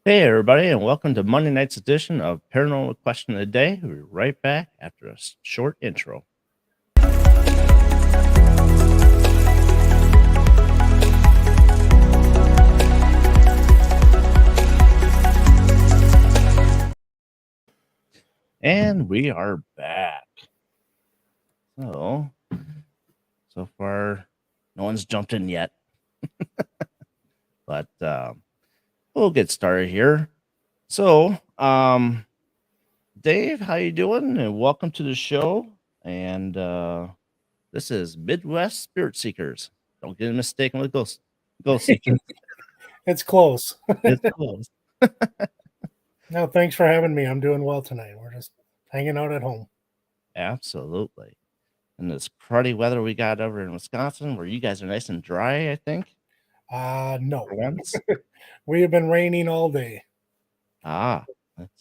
Hey, everybody, and welcome to Monday night's edition of Paranormal Question of the Day. We'll be right back after a short intro. And we are back. So far, no one's jumped in yet, but we'll get started here. So, Dave, how you doing? And welcome to the show. And this is Midwest Spirit Seekers. Don't get mistaken with Ghost Seekers. It's close. It's close. No, thanks for having me. I'm doing well tonight. We're just hanging out at home. Absolutely. And this cruddy weather we got over in Wisconsin, where you guys are nice and dry, I think. No. For once. We have been raining all day. Let's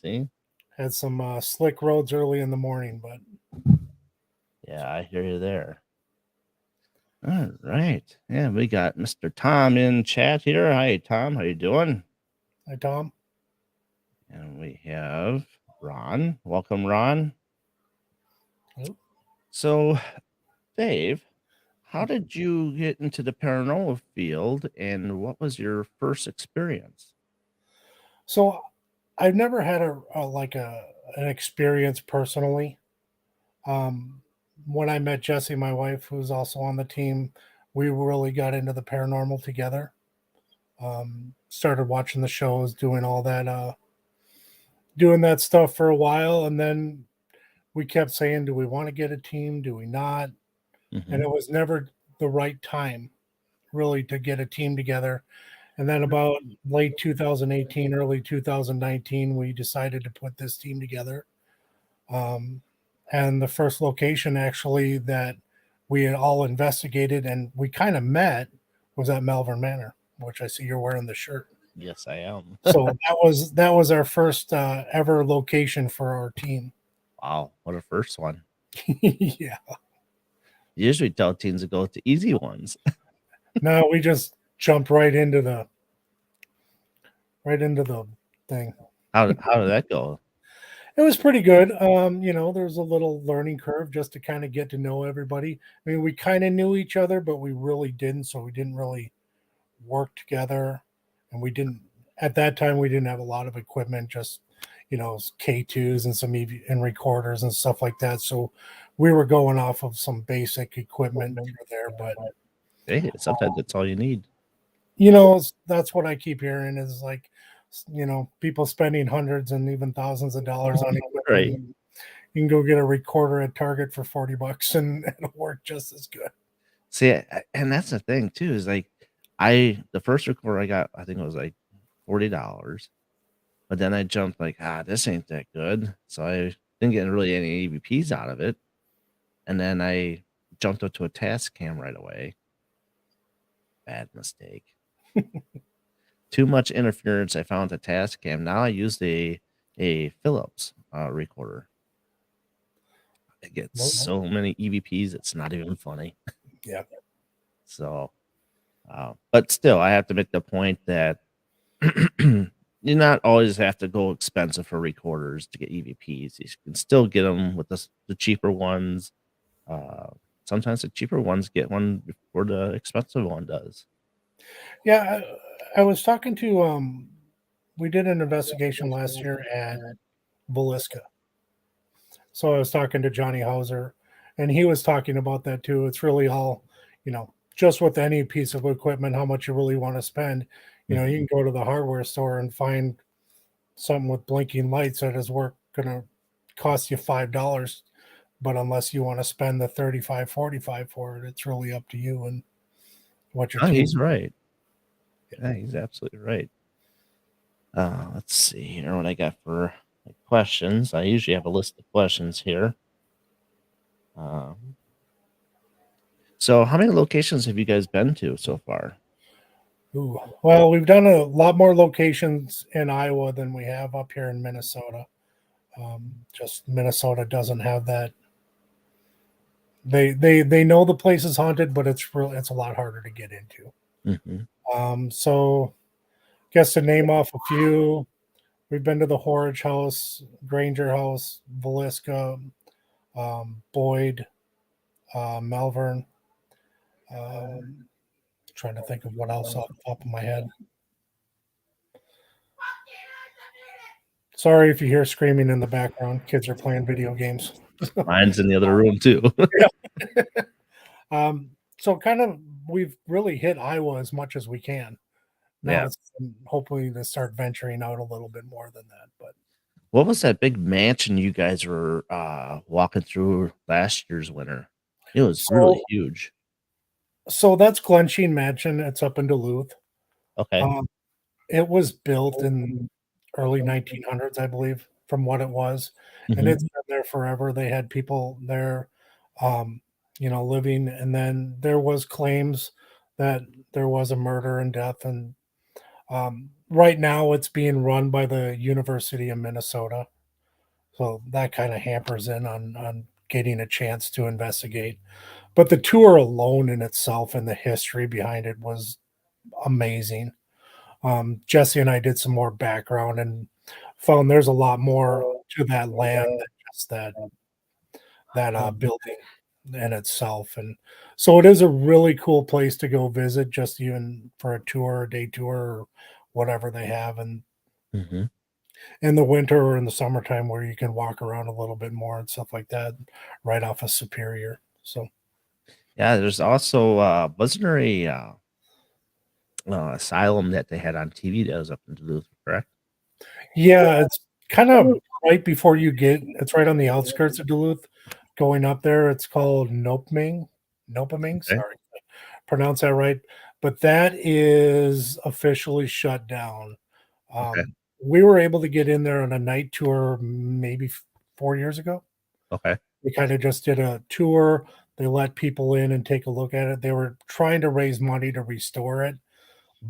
see. Had some slick roads early in the morning, but yeah, I hear you there. All right. Yeah, we got Mr. Tom in chat here. Hi, Tom. How you doing? Hi, Tom. And we have Ron. Welcome, Ron. Hello. So, Dave, how did you get into the paranormal field, and what was your first experience? So, I've never had an experience personally. When I met Jessie, my wife, who's also on the team, we really got into the paranormal together. Started watching the shows, doing all that, doing that stuff for a while, and then we kept saying, do we want to get a team? Do we not? And it was never the right time really to get a team together. And then about late 2018, early 2019, we decided to put this team together. And the first location actually that we had all investigated and we kind of met was at Malvern Manor, which I see you're wearing the shirt. Yes, I am. So that was our first ever location for our team. Wow, what a first one. Yeah. Usually tell teens to go to easy ones. No, we just jumped right into the thing. How did that go? It was pretty good. There's a little learning curve just to kind of get to know everybody. I mean, we kind of knew each other, but we really didn't. So we didn't really work together. And we didn't, at that time, we didn't have a lot of equipment, just, K2s and some and recorders and stuff like that. So we were going off of some basic equipment there. But hey, sometimes that's all you need. That's what I keep hearing is like, people spending hundreds and even thousands of dollars on equipment. Right. You can go get a recorder at Target for $40 and it'll work just as good. See, and that's the thing too, is like the first recorder I got, I think it was like $40. But then I jumped like, this ain't that good. So I didn't get really any EVPs out of it. And then I jumped up to a Tascam right away. Bad mistake. Too much interference I found with the Tascam. Now I use a Philips recorder. I get so many EVPs, it's not even funny. Yeah. So, but still, I have to make the point that you not always have to go expensive for recorders to get EVPs. You can still get them with the cheaper ones. Sometimes the cheaper ones get one before the expensive one does. Yeah, I was talking to we did an investigation last year at Villisca. So I was talking to Johnny Hauser, and he was talking about that too. It's really all, just with any piece of equipment, how much you really want to spend. You can go to the hardware store and find something with blinking lights that is going to cost you $5. But unless you want to spend the $35, $45 for it, it's really up to you and what you're. He's right. Yeah, he's absolutely right. Let's see here what I got for questions. I usually have a list of questions here. So how many locations have you guys been to so far? Ooh, well, we've done a lot more locations in Iowa than we have up here in Minnesota. Just Minnesota doesn't have that. They know the place is haunted, but it's a lot harder to get into. Mm-hmm. So, I guess to name off a few, We've been to the Horridge House, Granger House, Velisca, Boyd, Malvern. Trying to think of what else off the top of my head. Sorry if you hear screaming in the background. Kids are playing video games. Mine's in the other room too. So kind of we've really hit Iowa as much as we can. Now Yeah. it's hopefully to start venturing out a little bit more than that. But What was that big mansion you guys were walking through last year's winter? It was really huge. so that's Glensheen Mansion. It's up in Duluth. Okay. It was built in early 1900s, I believe, from what it was, and Mhm. it's been there forever. They had people there, um, living, and then there was claims that there was a murder and death, and right now it's being run by the University of Minnesota, so that kind of hampers in on getting a chance to investigate. But the tour alone in itself and the history behind it was amazing. Jesse and I did some more background and found there's a lot more to that land than just that building in itself. And so it is a really cool place to go visit, just even for a tour, a day tour, or whatever they have. And Mhm. in the winter or in the summertime, where you can walk around a little bit more and stuff like that, right off of Superior. So Yeah, there's also wasn't there a asylum that they had on TV that was up in Duluth, correct? yeah, it's kind of right before you get. It's right on the outskirts of Duluth. Going up there, it's called Nopaming, Okay. sorry, pronounce that right, but that is officially shut down. Okay. We were able to get in there on a night tour maybe 4 years ago. Okay. We kinda just did a tour. They let people in and take a look at it. They were trying to raise money to restore it,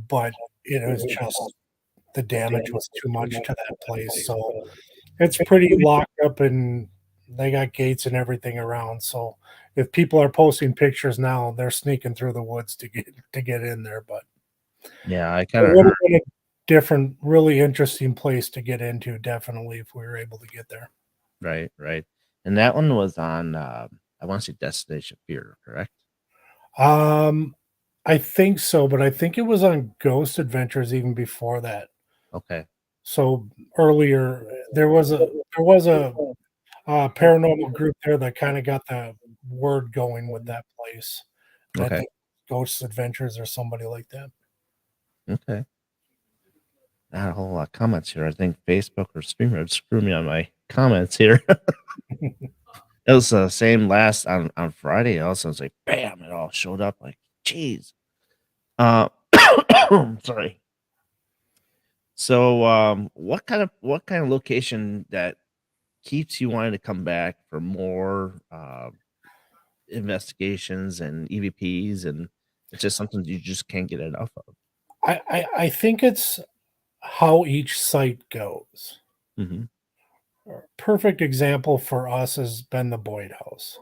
but it was just the damage was too much to that place, so it's pretty locked up and they got gates and everything around. So if people are posting pictures now, they're sneaking through the woods to get in there. But Yeah, I it kind of would have heard. been a different, really interesting place to get into, definitely, if we were able to get there. Right, right. And that one was on I want to say Destination Fear, correct? Um, I think so, but I think it was on Ghost Adventures even before that. Okay. So earlier, there was a paranormal group there that kind of got the word going with that place. And I Okay. think Ghosts Adventures or somebody like that. Okay. Not a whole lot of comments here. I think Facebook or Streamer screw me on my comments here. It was the same last on Friday. Also, it's like bam, it all showed up. Like, geez. Uh, sorry. So, what kind of location that keeps you wanting to come back for more investigations and EVPs, and it's just something you just can't get enough of. I think it's how each site goes. Mhm. Perfect example for us has been the Boyd House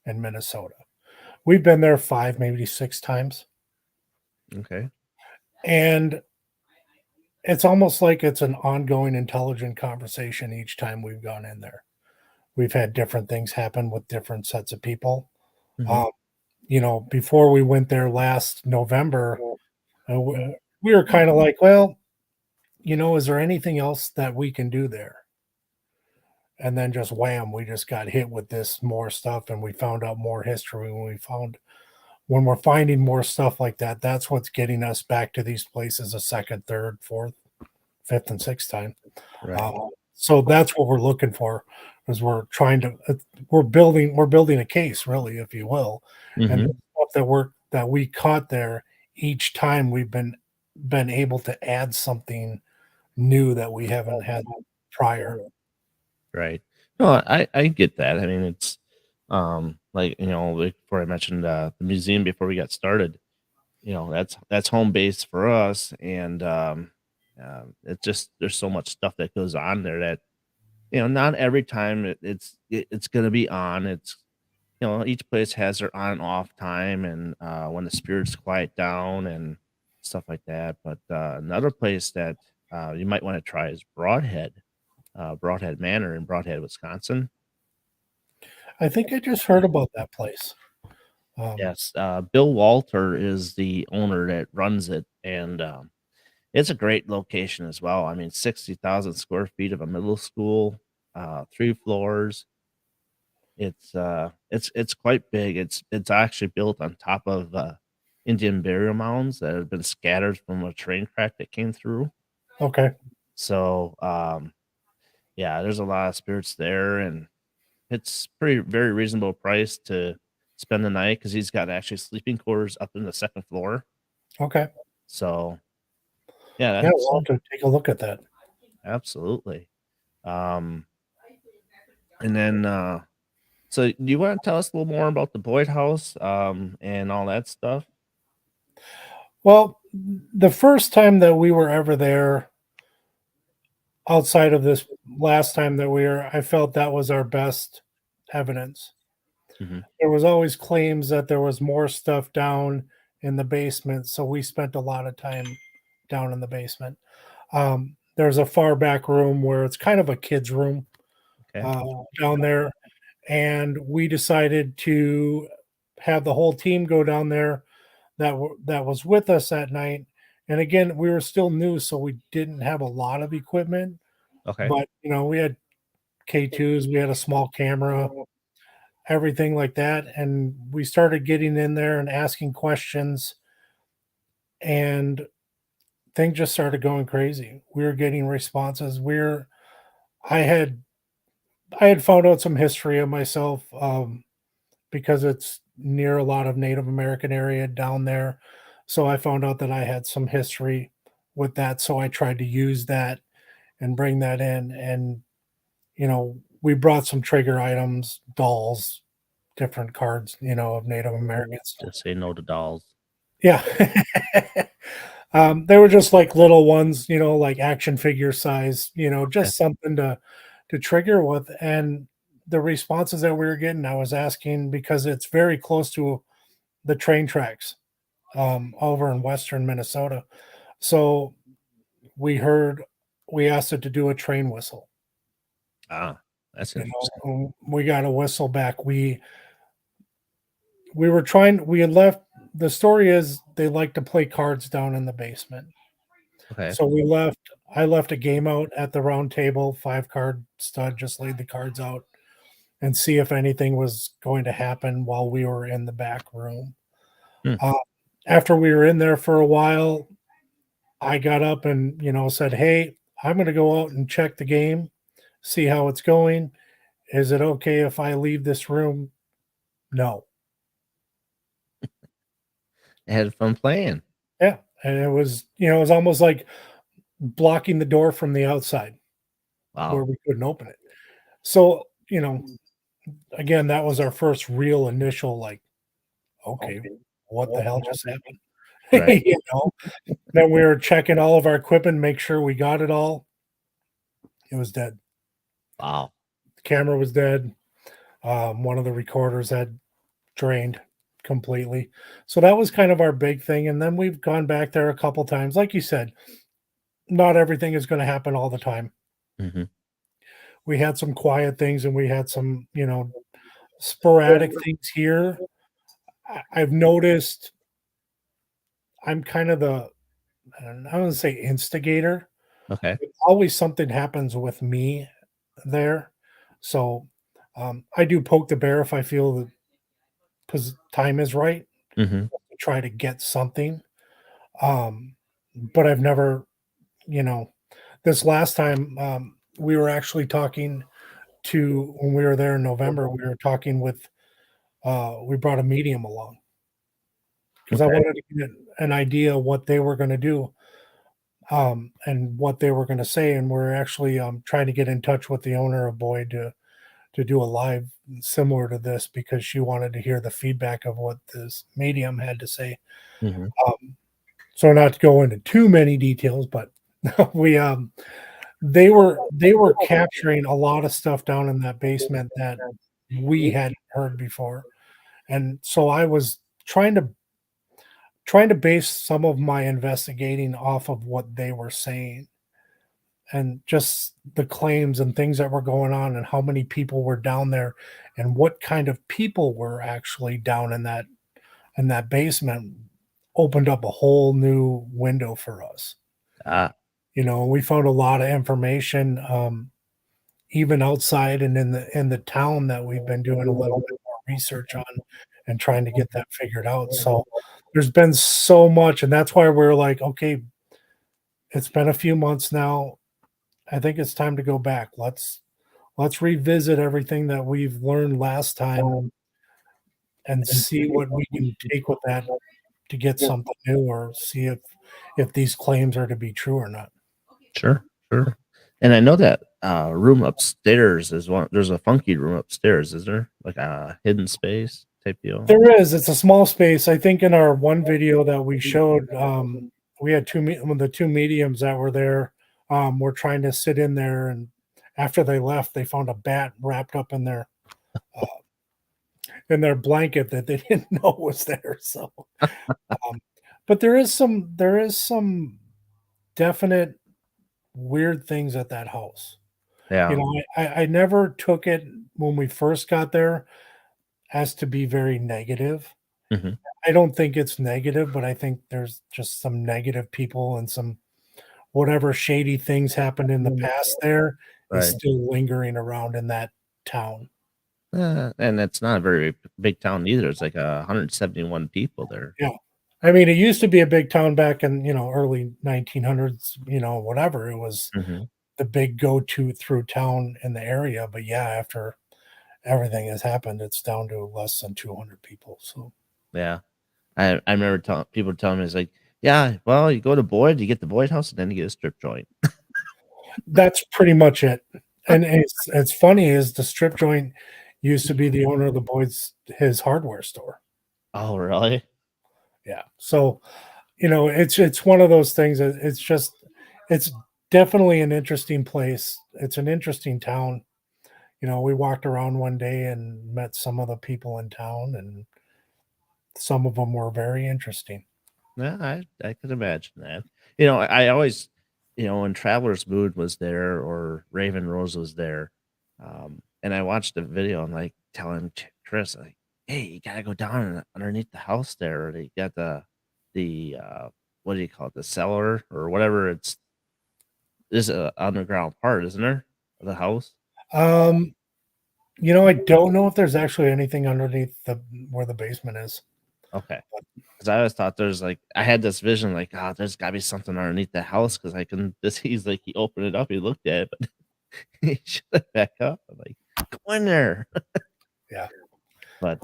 in Minnesota. We've been there 5, maybe 6 times, Okay. and it's almost like it's an ongoing intelligent conversation each time we've gone in there. We've had different things happen with different sets of people. Mhm. Um, before we went there last November, we were kinda like, "Well, is there anything else that we can do there?" And then just wham, we just got hit with this more stuff, and we found out more history. When we're finding more stuff like that, that's what's getting us back to these places a second, third, fourth, fifth, and sixth time. Right. So that's what we're looking for, is we're building a case, really, if you will, and Mhm. the stuff that we caught there, each time we've been able to add something new that we haven't had prior. Right. No, I get that. I mean, it's like like before I mentioned the museum before we got started. That's home base for us, and it's just there's so much stuff that goes on there that not every time it's gonna be on. It's each place has their on and off time, and when the spirits quiet down and stuff like that. But another place that you might want to try is Broadhead Manor in Broadhead, Wisconsin. I think I just heard about that place. Yes, Bill Walter is the owner that runs it, and it's a great location as well. I mean, 60,000 square feet of a middle school, 3 floors. It's quite big. It's actually built on top of Indian burial mounds that have been scattered from a train track that came through. Okay. So yeah, there's a lot of spirits there, and it's pretty very reasonable price to spend the night because he's got actually sleeping quarters up in the second floor. Okay. So yeah, Yeah, that's we'll have to take a look at that. absolutely. Um, and then so do you want to tell us a little more about the Boyd House and all that stuff? Well, the first time that we were ever there, outside of this last time that we were, I felt that was our best evidence. Hmm. There was always claims that there was more stuff down in the basement, so we spent a lot of time down in the basement. There's a far back room where it's kind of a kid's room Okay. down there, and we decided to have the whole team go down there that was with us that night. And again, we were still new, so we didn't have a lot of equipment, Okay. but we had K2s, we had a small camera, everything like that. And we started getting in there and asking questions, and things just started going crazy. We were getting responses. I had I had found out some history of myself because it's near a lot of Native American area down there. So I found out that I had some history with that. So I tried to use that and bring that in. And, we brought some trigger items, dolls, different cards, of Native Americans. Just say no to dolls. Yeah. They were just like little ones, like action figure size, Okay. just something to trigger with. And the responses that we were getting, I was asking because it's very close to the train tracks over in western Minnesota. So we asked it to do a train whistle. Ah, that's interesting. We got a whistle back. We had left. The story is they like to play cards down in the basement. Okay. So I left a game out at the round table, 5 card stud, just laid the cards out and see if anything was going to happen while we were in the back room. Hmm. Uh, After we were in there for a while, I got up and, said, "Hey, I'm going to go out and check the game, see how it's going. Is it okay if I leave this room?" No. I had fun playing. Yeah. And it was almost like blocking the door from the outside where Wow. we couldn't open it. So, again, that was our first real initial, like, okay, what the hell just happened? Right. You know? Then we were checking all of our equipment, make sure we got it all. It was dead. Wow. The camera was dead. One of the recorders had drained completely. So that was kind of our big thing. And then we've gone back there a couple times. Like you said, not everything is going to happen all the time. Hmm. We had some quiet things and we had some, sporadic things here. I've noticed I'm kind of I don't want to say instigator. Okay. Always something happens with me there. So I do poke the bear if I feel that because time is right Hmm. to try to get something. Um, but I've never, you know, this last time we were actually talking to when we were there in November, we were talking with we brought a medium along because I Okay. wanted to get an idea what they were going to do and what they were going to say. And we're actually trying to get in touch with the owner of Boyd to do a live similar to this because she wanted to hear the feedback of what this medium had to say. Hmm. So not to go into too many details, but we they were capturing a lot of stuff down in that basement that we hadn't heard before. And so I was trying to base some of my investigating off of what they were saying. and just the claims and things that were going on and how many people were down there and what kind of people were actually down in that basement opened up a whole new window for us. Ah, You know, we found a lot of information, even outside and in the town that we've been doing a little bit more research on and trying to get that figured out. So there's been so much, and that's why we're like, okay, it's been a few months now. I think it's time to go back. Let's revisit everything that we've learned last time and see what we can take with that to get something new or see if these claims are to be true or not. sure, sure. And I know that room upstairs is one. There's a funky room upstairs, is there? Like a hidden space type deal. There is. It's a small space. I think in our one video that we showed, we had the two mediums that were there. Were trying to sit in there, and after they left, they found a bat wrapped up in their blanket that they didn't know was there. So, but there is some definite weird things at that house. You Yeah. know, I never took it when we first got there as to be very negative. Hmm. I don't think it's negative, but I think there's just some negative people and some whatever shady things happened in the past there is Right. still lingering around in that town. And it's not a very big town either. It's like 171 people there. Yeah. I mean, it used to be a big town back in, early 1900s, whatever. It was Hmm. the big go-to through town in the area. But yeah, after everything has happened, it's down to less than 200 people. So Yeah. I remember people telling me, it's like, yeah, well, you go to Boyd, you get the Boyd house, and then you get a strip joint. that's pretty much it. And it's funny is the strip joint used to be the owner of the Boyd's his hardware store. Oh, really? Yeah. So, it's one of those things that it's definitely an interesting place. It's an interesting town. We walked around one day and met some of the people in town, and some of them were very interesting. Yeah, I could imagine that. I always, when Traveler's Moon was there or Raven Rose was there, and I watched the video, I'm like telling Chris, like, hey, you gotta go down underneath the house there. They got the what do you call it, the cellar or whatever. There's a underground part, isn't there? Of the house. Um, I don't know if there's actually anything underneath the where the basement is. Okay. Because I always thought there's like I had this vision like, oh, there's gotta be something underneath the house because I can this he's like he opened it up, he looked at it, but he shut it back up. I'm like, go in there. Yeah. But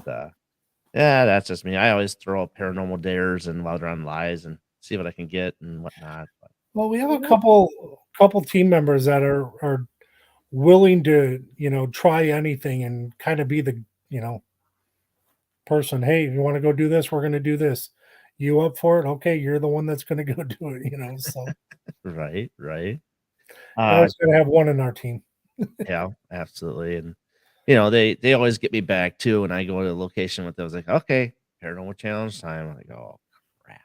yeah, that's just me. I always throw up paranormal dares and while they're on lies and see what I can get and whatnot. But Well, we have a couple team members that are willing to, try anything and kind of be the, person. Hey, you want to go do this? We're going to do this. You up for it? Okay, you're the one that's going to go do it. So right, right. I Uh always got to have one in our team. yeah, absolutely. And they always get me back too when I go to a location with them. I was like, okay, paranormal challenge time. I'm like, oh crap.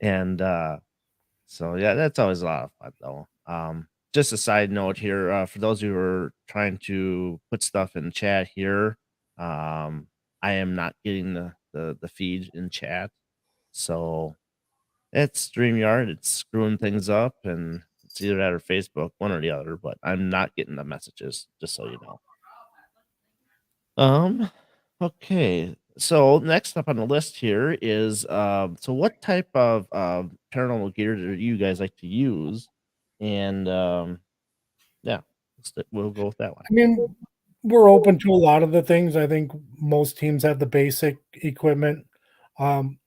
And so yeah, that's always a lot of fun though. Just a side note here, for those who are trying to put stuff in chat here, I am not getting the feed in chat. So it's StreamYard, it's screwing things up and it's either that or Facebook, one or the other, but I'm not getting the messages, just so you know. Um, okay. So next up on the list here is so what type of paranormal gear do you guys like to use? And yeah, we'll go with that one. I mean, we're open to a lot of the things. I think most teams have the basic equipment. Um,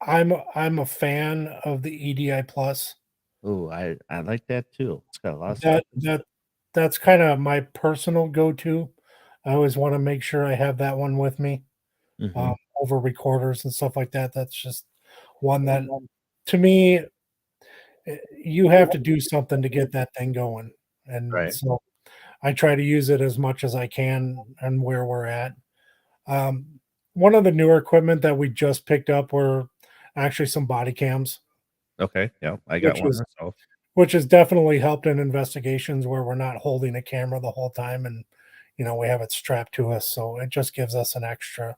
I'm a fan of the EDI Plus. Oh, I like that too. It's got a lot of stuff. That's kind of my personal go-to. I always want to make sure I have that one with me, Hmm. over recorders and stuff like that. That's just one that, to me, you have to do something to get that thing going, and Right. so I try to use it as much as I can and where we're at. Um, One of the newer equipment that we just picked up were actually some body cams, Okay. Yeah, I got which one was myself. which has definitely helped in investigations where we're not holding a camera the whole time and we have it strapped to us, so it just gives us an extra.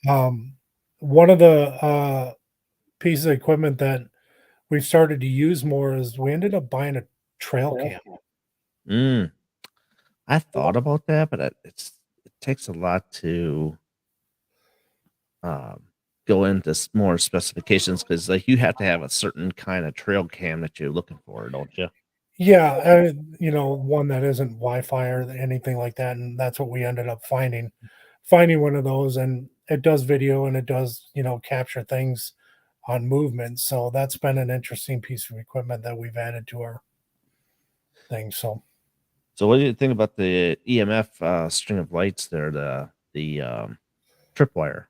Um, one of the pieces of equipment that we've started to use more is we ended up buying a trail cam. Mm, I thought about that, but it takes a lot to um, go into more specifications because like you have to have a certain kind of trail cam that you're looking for, don't you? Yeah, one that isn't Wi-Fi or anything like that, and that's what we ended up finding one of those, and it does video and it does, capture things on movement. So that's been an interesting piece of equipment that we've added to our thing. So, So what do you think about the EMF string of lights there, the tripwire?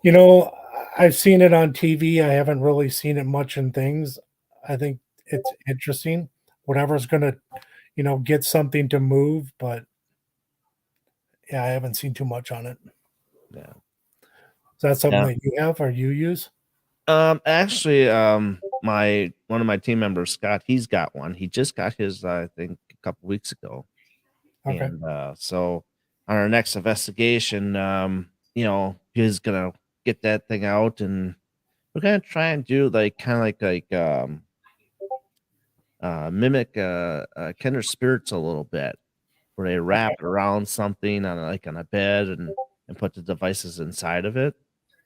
you know, I've seen it on TV. I haven't really seen it much in things. I think it's interesting. Whatever's gonna, get something to move, but yeah, I haven't seen too much on it. Yeah. Is that something Yeah. that you have or you use? Actually, my one of my team members, Scott, he's got one. He just got his, I think, a couple weeks ago. Okay. And so on our next investigation, he's gonna get that thing out and we're gonna try and do like kind of mimic kindred spirits a little bit where they wrap Okay. it around something on a bed and put the devices inside of it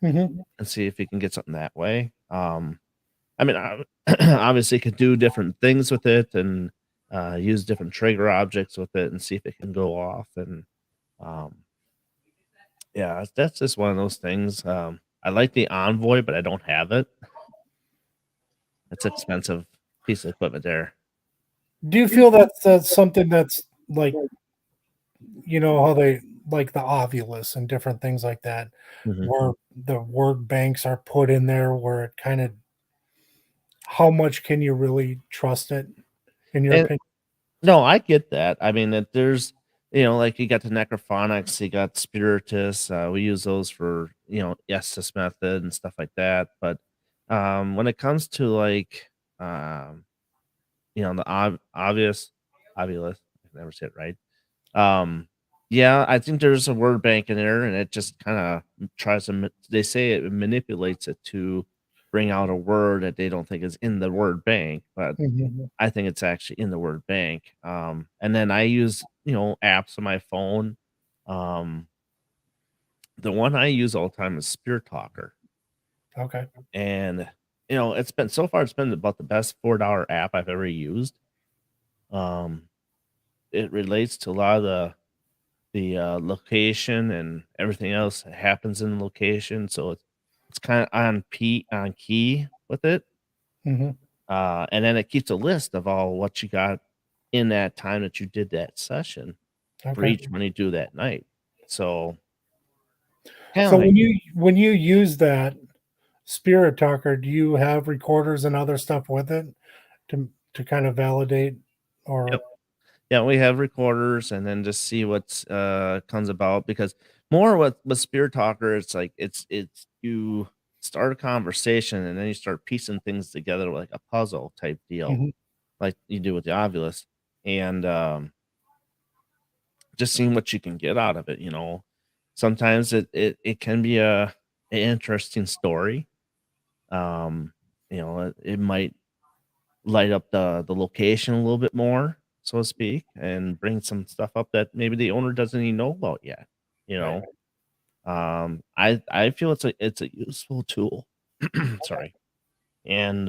Mhm. and see if we can get something that way. I mean, obviously, could do different things with it and use different trigger objects with it and see if it can go off. And um, yeah, that's just one of those things. I like the Envoy, but I don't have it. It's expensive piece of equipment there. Do you feel that's something that's like, how they like the Ovilus and different things like that, Mhm. where the word banks are put in there where it kind of how much can you really trust it in your And opinion? no, I get that. I mean, that there's, like you got the necrophonics, you got spiritus. We use those for, Estes method and stuff like that. But when it comes to like, um, the obvious, I can never say it right. Um, yeah, I think there's a word bank in there, and it just kind of tries to. They say it manipulates it to bring out a word that they don't think is in the word bank, but Mhm. I think it's actually in the word bank. And then I use, apps on my phone. Um, the one I use all the time is Spear Talker. Okay. And, it's been about the best $4 app I've ever used. Um, it relates to a lot of the location and everything else that happens in the location. So it's kind of on key with it. Mhm. And then it keeps a list of all what you got in that time that you did that session for Okay. each one you do that night. So, kinda So like when you use that Spirit Talker, do you have recorders and other stuff with it to kind of validate or yep. Yeah, we have recorders and then just see what's, comes about because more with Spirit Talker, it's like it's you start a conversation and then you start piecing things together like a puzzle type deal, Mhm. like you do with the Ovilus, and, just seeing what you can get out of it. Sometimes it can be an interesting story. It might light up the location a little bit more, so to speak, and bring some stuff up that maybe the owner doesn't even know about yet. You Right. know, I feel it's a useful tool. Sorry, and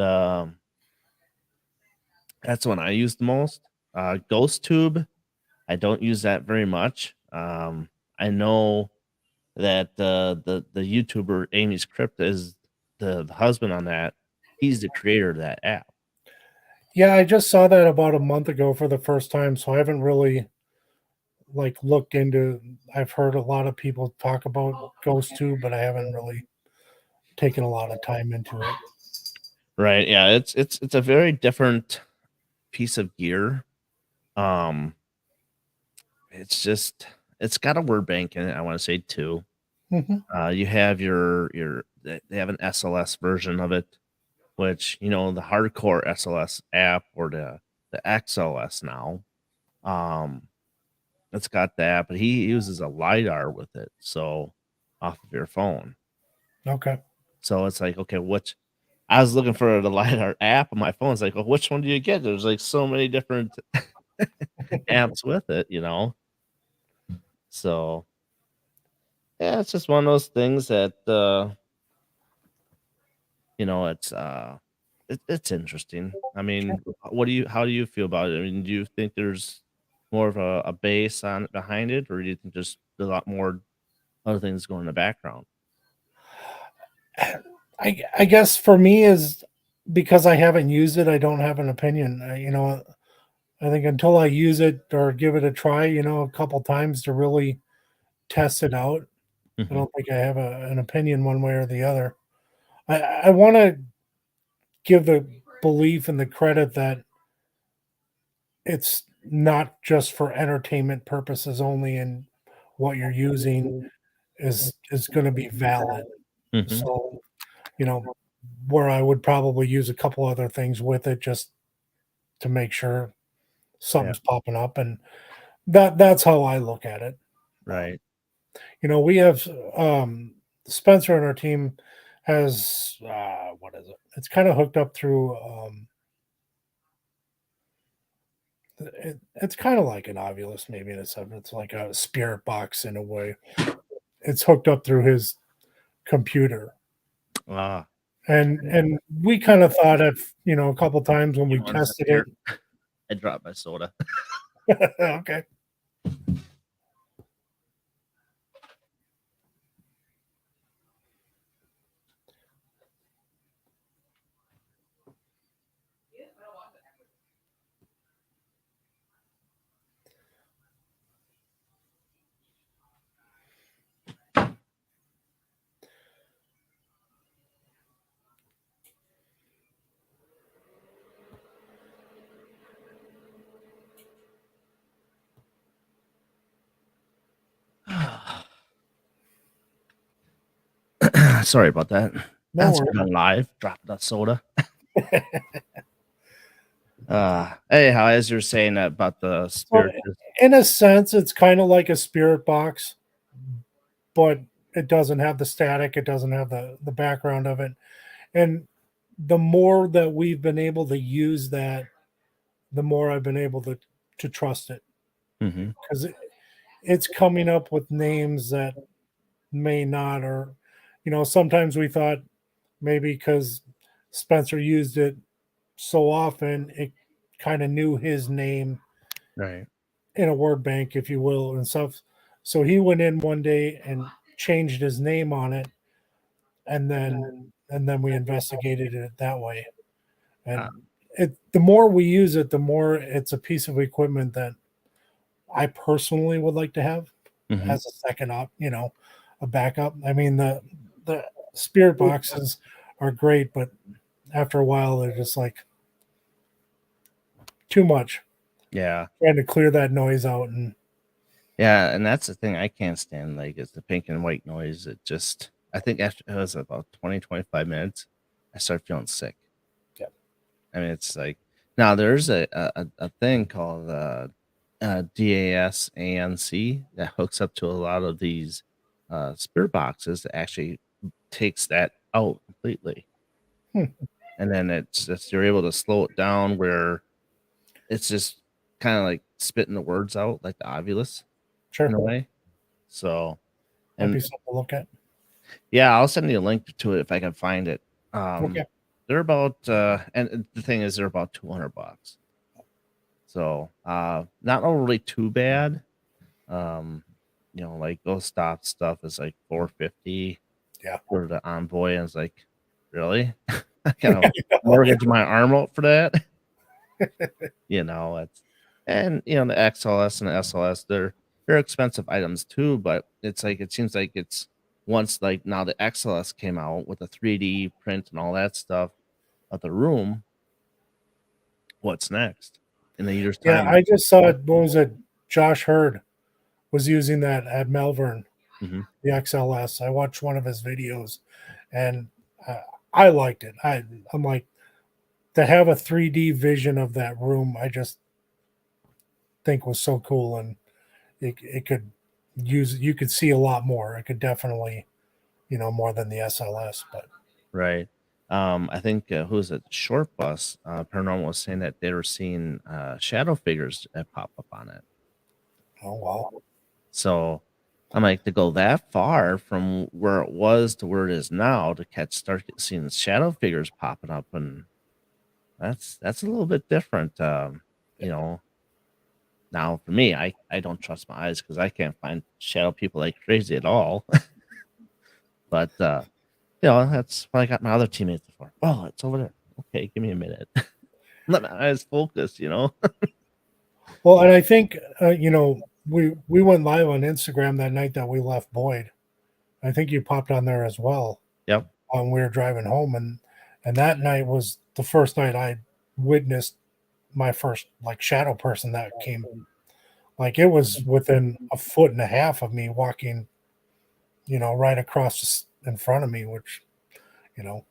that's one I use the most. Ghost Tube, I don't use that very much. I know that the YouTuber Amy's Crypt is the husband on that. He's the creator of that app. Yeah, I just saw that about a month ago for the first time, so I haven't really looked into. I've heard a lot of people talk about Ghost Tube, but I haven't really taken a lot of time into it. Right? Yeah, it's a very different piece of gear. Um, it's just it's got a word bank in it. I want to say too. Mhm. You have your they have an SLS version of it which the hardcore SLS app or the XLS now, it's got that, but he uses a LiDAR with it, so off of your phone. Okay. So it's like, okay, I was looking for the LiDAR app on my phone. It's like, well, which one do you get? There's like so many different apps with it, So yeah, it's just one of those things that it's interesting. I mean, how do you feel about it? I mean, do you think there's more of a base on behind it, or do you think there's a lot more other things going in the background? I guess for me is because I haven't used it, I don't have an opinion. I think until I use it or give it a try, a couple times to really test it out, I Mhm. don't think I have an opinion one way or the other. I want to give the belief and the credit that it's not just for entertainment purposes only, and what you're using is going to be valid. Mhm. So, you know, where I would probably use a couple other things with it just to make sure Yeah. something's popping up, and that's how I look at it. Right. We have Spencer on our team has what is it? It's kind of hooked up through it's kind of like an Ovilus, maybe in a sense. It's like a spirit box in a way. It's hooked up through his computer. Ah, And we kind of thought a couple times when we one sec tested it. here. I dropped my soda. Okay. Sorry about that. No That's worries. been live. Dropped that soda. Anyhow, as you're saying that about the So spiritual. in a sense, it's kind of like a spirit box, but it doesn't have the static. It doesn't have the background of it. And the more that we've been able to use that, the more I've been able to trust it, Mhm. because it's coming up with names that may not, or sometimes we thought maybe because Spencer used it so often, it kind of knew his name Right. in a word bank, if you will, and stuff. So he went in one day and changed his name on it, and then we investigated it that way. Ah, And the more we use it, the more it's a piece of equipment that I personally would like to have mhm. as a second up, a backup. I mean, the spirit boxes are great, but after a while, they're just like too much. Yeah. Trying to clear that noise out, and Yeah, and that's the thing I can't stand, like, is the pink and white noise. I think after it was about 20, 25 minutes, I start feeling sick. yeah, I mean, it's like now there's a thing called DAS ANC that hooks up to a lot of these spirit boxes that actually takes that out completely. hmm, And then you're able to slow it down where it's just kind of like spitting the words out like the Ovilus in sure, a way. So, might and be something to look at. yeah, I'll send you a link to it if I can find it. Okay, They're about and the thing is they're about $200. So, not really too bad. Um, like Ghost Stop stuff is like 450 yeah, for the Envoy, and it's like, really? I gotta mortgage my arm out for that. It's and the XLS and the SLS, they're expensive items too, but it's like it seems like it's once like now the XLS came out with the 3D print and all that stuff of the room, what's next? In a year's yeah. time. I just saw it. What was it? Josh Hurd was using that at Malvern, Mhm. the XLS. I watched one of his videos, and I liked it. I'm like, to have a 3D vision of that room, I just think was so cool, and it could you could see a lot more. It could definitely, more than the SLS, but Right. I think who was it? Short Bus Paranormal was saying that they were seeing shadow figures that pop up on it. oh well. So I'm like, to go that far from where it was to where it is now to start seeing shadow figures popping up, and that's a little bit different. You know, now for me, I don't trust my eyes because I can't find shadow people like crazy at all. But that's what I got my other teammates for. Oh, it's over there. Okay, give me a minute. Let my eyes focus. Well, and I think we went live on Instagram that night that we left Boyd. I think you popped on there as well Yep. when we were driving home, and that night was the first night I witnessed my first like shadow person that came. Like it was within a foot and a half of me walking, right across in front of me, which you know,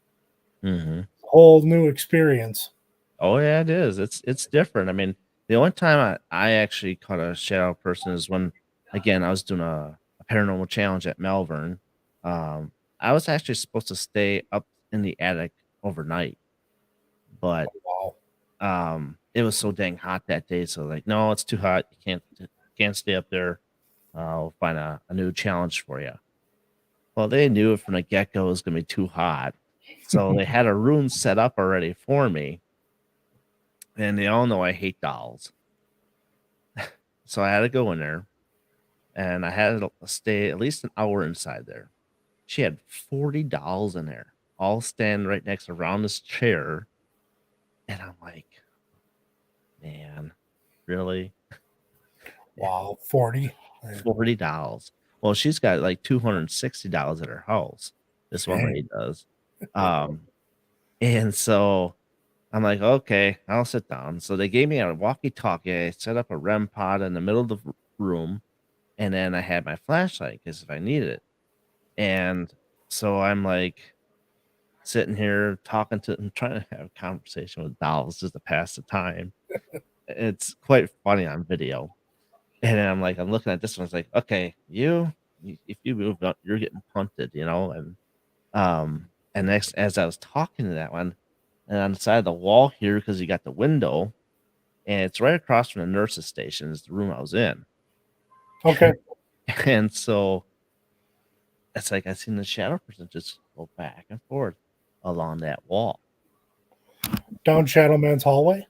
Hmm. whole new experience. Oh yeah, it is. It's different. I mean, the only time I actually caught a shadow person is when, again, I was doing a paranormal challenge at Malvern. Um, I was actually supposed to stay up in the attic overnight, but Wow. it was so dang hot that day. So like, no, it's too hot. You can't stay up there. We'll find a new challenge for you. Well, they knew it from the get go it was gonna be too hot, so they had a room set up already for me, and they all know I hate dolls. So I had to go in there, and I had to stay at least an hour inside there. She had 40 dolls in there, all standing right next around this chair, and I'm like, "Man, really? Wow, 40. 40 dolls?" Well, she's got, like, $260 at her house. This one Dang. lady does. Um, and so I'm like, "Okay, I'll sit down." So they gave me a walkie-talkie. I set up a REM pod in the middle of the room, and then I had my flashlight because if I needed it. And so I'm like sitting here talking to I'm trying to have a conversation with dolls just to pass the time. It's quite funny on video. And then I'm looking at this one, it's like, okay, if you move up, you're getting punted. And next as I was talking to that one, and on the side of the wall here, because you got the window, and it's right across from the nurse's station, is the room I was in. Okay. And so it's like I seen the shadow person just go back and forth along that wall. Down Shadow Man's hallway.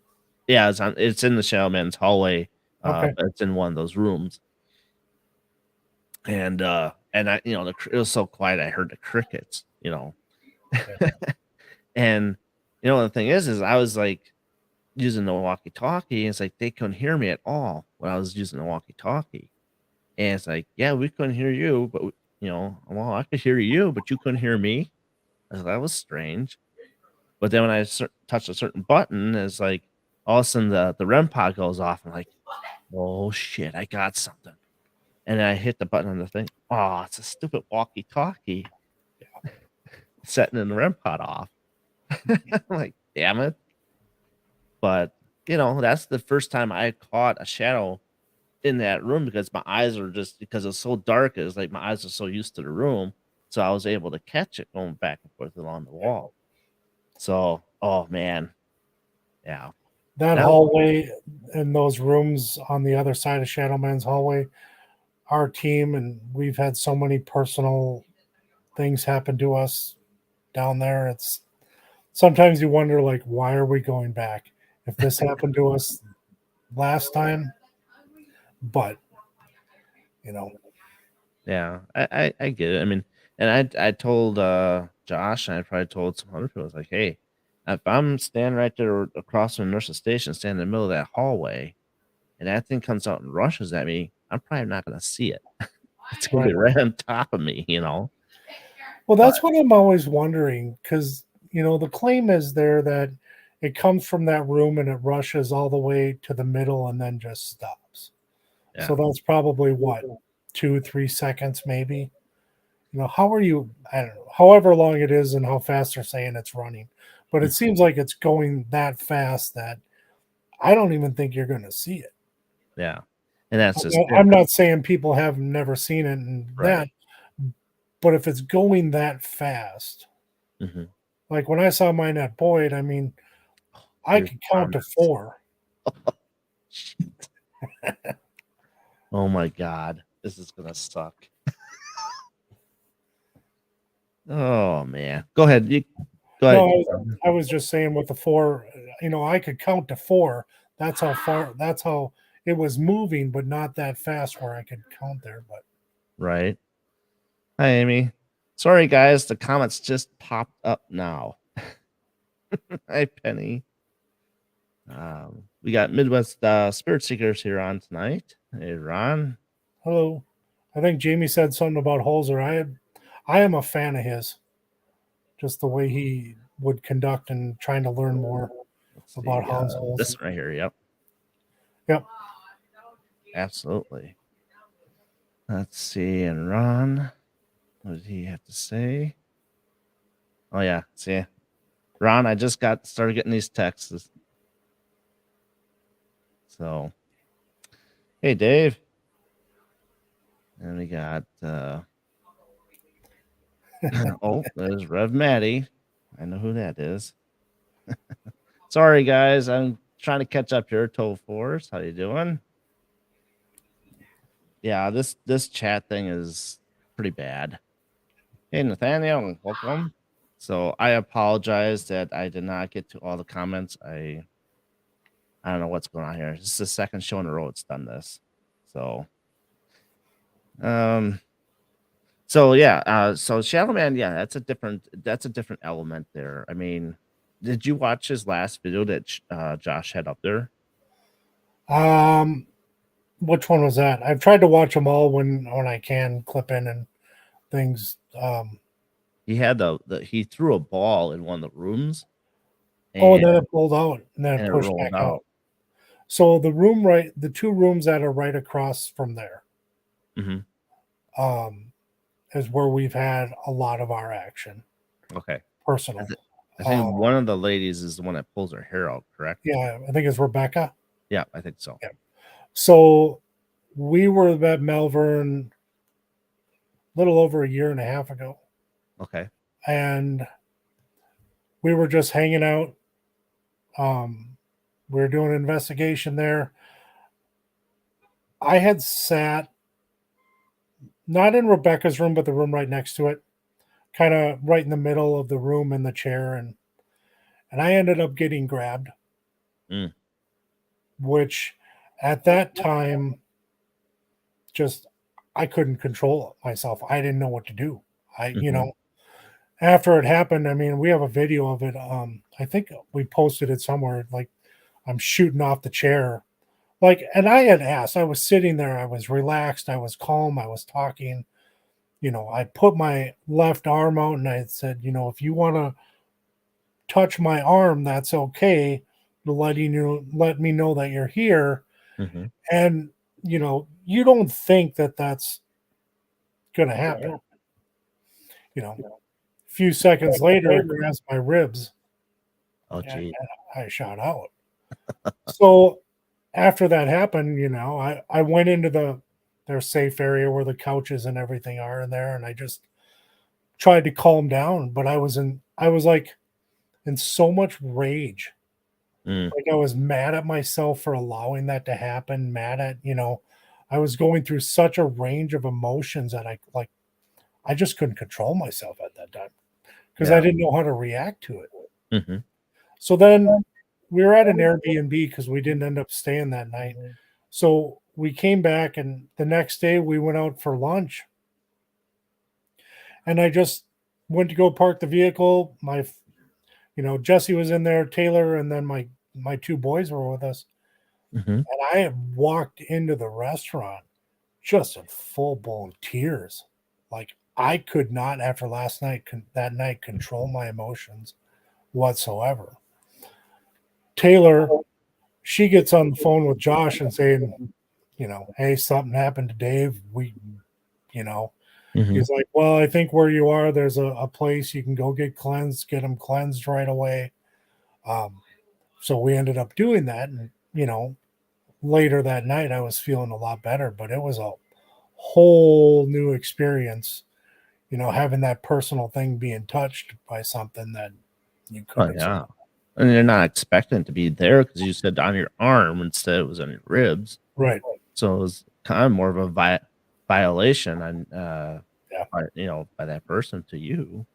Yeah, it's in the Shadow Man's hallway, Okay. but it's in one of those rooms. And I it was so quiet I heard the crickets. Yeah. And the thing is I was like using the walkie-talkie, and it's like they couldn't hear me at all when I was using the walkie-talkie. And it's like, yeah, we couldn't hear you, but well, I could hear you, but you couldn't hear me. That was strange. But then when I touch a certain button, it's like all of a sudden the REM pod goes off. I'm like, oh shit, I got something. And then I hit the button on the thing. Oh, it's a stupid walkie-talkie setting the REM pod off. I'm like, damn it. But that's the first time I caught a shadow in that room because my eyes are just because it's so dark, it's like my eyes are so used to the room. So I was able to catch it going back and forth along the wall. So, oh man. Yeah. That That hallway and those rooms on the other side of Shadow Man's hallway, our team and we've had so many personal things happen to us down there. It's sometimes you wonder like why are we going back? If this happened to us last time, but you know, Yeah, I get it. I mean, and I told Josh, and I probably told some other people, it's like, hey, if I'm standing right there across from the nurse's station, standing in the middle of that hallway, and that thing comes out and rushes at me, I'm probably not gonna see it. It's gonna right. be right on top of me. Well, But that's what I'm always wondering because, the claim is there that it comes from that room and it rushes all the way to the middle and then just stops. So yeah, that's probably what, 2, 3 seconds maybe. how are you? I don't know, however long it is and how fast they're saying it's running, but it seems like it's going that fast that I don't even think you're going to see it. Yeah. And that's just it. I'm not saying people have never seen it and Right. that, but if it's going that fast, Mhm. like when I saw mine at Boyd, I mean, I Here's could count to comments. 4. Oh my god. This is gonna suck. Oh man. Go ahead. Go No, ahead. I was just saying with the 4, I could count to 4. That's how it was moving, but not that fast where I could count there. But Right. Hi, Amy. Sorry, guys. The comments just popped up now. Hi, Penny. We got Midwest Spirit Seekers here on tonight. Hey, Ron. hello. I think Jamie said something about Holzer. I am a fan of his, just the way he would conduct and trying to learn more Let's about see. Hans Holzer. This right here. Yep. Yep. Absolutely. Let's see. And Ron, what did he have to say? Oh, yeah. See, Ron, I just started getting these texts. So, hey, Dave. And we got, oh, there's Rev Maddie. I know who that is. Sorry, guys. I'm trying to catch up here. Toe Force, how you doing? Yeah, this chat thing is pretty bad. Hey, Nathaniel, welcome. So I apologize that I did not get to all the comments. I don't know what's going on here. This is the second show in a row it's done this. So so yeah, so Shadow Man, yeah, that's a different element there. I mean, did you watch his last video that Josh had up there? Which one was that? I've tried to watch them all when I can clip in and things. He had he threw a ball in one of the rooms And and then it pulled out and then it it pushed rolled back out. out. So the 2 rooms that are right across from there, Hmm. is where we've had a lot of our action. Okay. Personal. I think one of the ladies is the one that pulls her hair out, correct? Yeah, I think it's Rebecca. Yeah, I think so. Yeah. So we were at Malvern a little over a year and a half ago, Okay. and we were just hanging out. We were doing an investigation there. I had sat not in Rebecca's room, but the room right next to it, kind of right in the middle of the room in the chair, and I ended up getting grabbed, Mm. which at that time just I couldn't control myself. I didn't know what to do. Mhm. After it happened, I mean, we have a video of it. I think we posted it somewhere. Like I'm shooting off the chair, like, and I had asked. I was sitting there. I was relaxed. I was calm. I was talking. I put my left arm out and I said, if you want to touch my arm, that's okay. Let me know that you're here. Mhm. And you don't think that that's going to happen. A few seconds later, it grabs my ribs Oh, and gee. I shot out. So after that happened, I went into their safe area where the couches and everything are in there, and I just tried to calm down. But I was like in so much rage. Mm. Like I was mad at myself for allowing that to happen, mad at, I was going through such a range of emotions that I just couldn't control myself at that time because I Yeah. didn't know how to react to it. Mhm. So then we were at an Airbnb because we didn't end up staying that night. So we came back and the next day we went out for lunch and I just went to go park the vehicle. Jesse was in there, Taylor, and then my 2 boys were with us. Mhm. And I had walked into the restaurant just in full blown tears. Like I could not, after that night, control my emotions whatsoever. Taylor, she gets on the phone with Josh and saying, hey, something happened to Dave. You know, Mhm. He's like, well, I think where you are, there's a place you can go get cleansed, get them cleansed right away. Um, so we ended up doing that. And, later that night, I was feeling a lot better, but it was a whole new experience, having that personal thing being touched by something that you Oh, couldn't have. yeah. And you're not expecting it to be there because you said on your arm instead it was on your ribs. Right. So it was kind of more of a violation on, Yeah. by that person to you.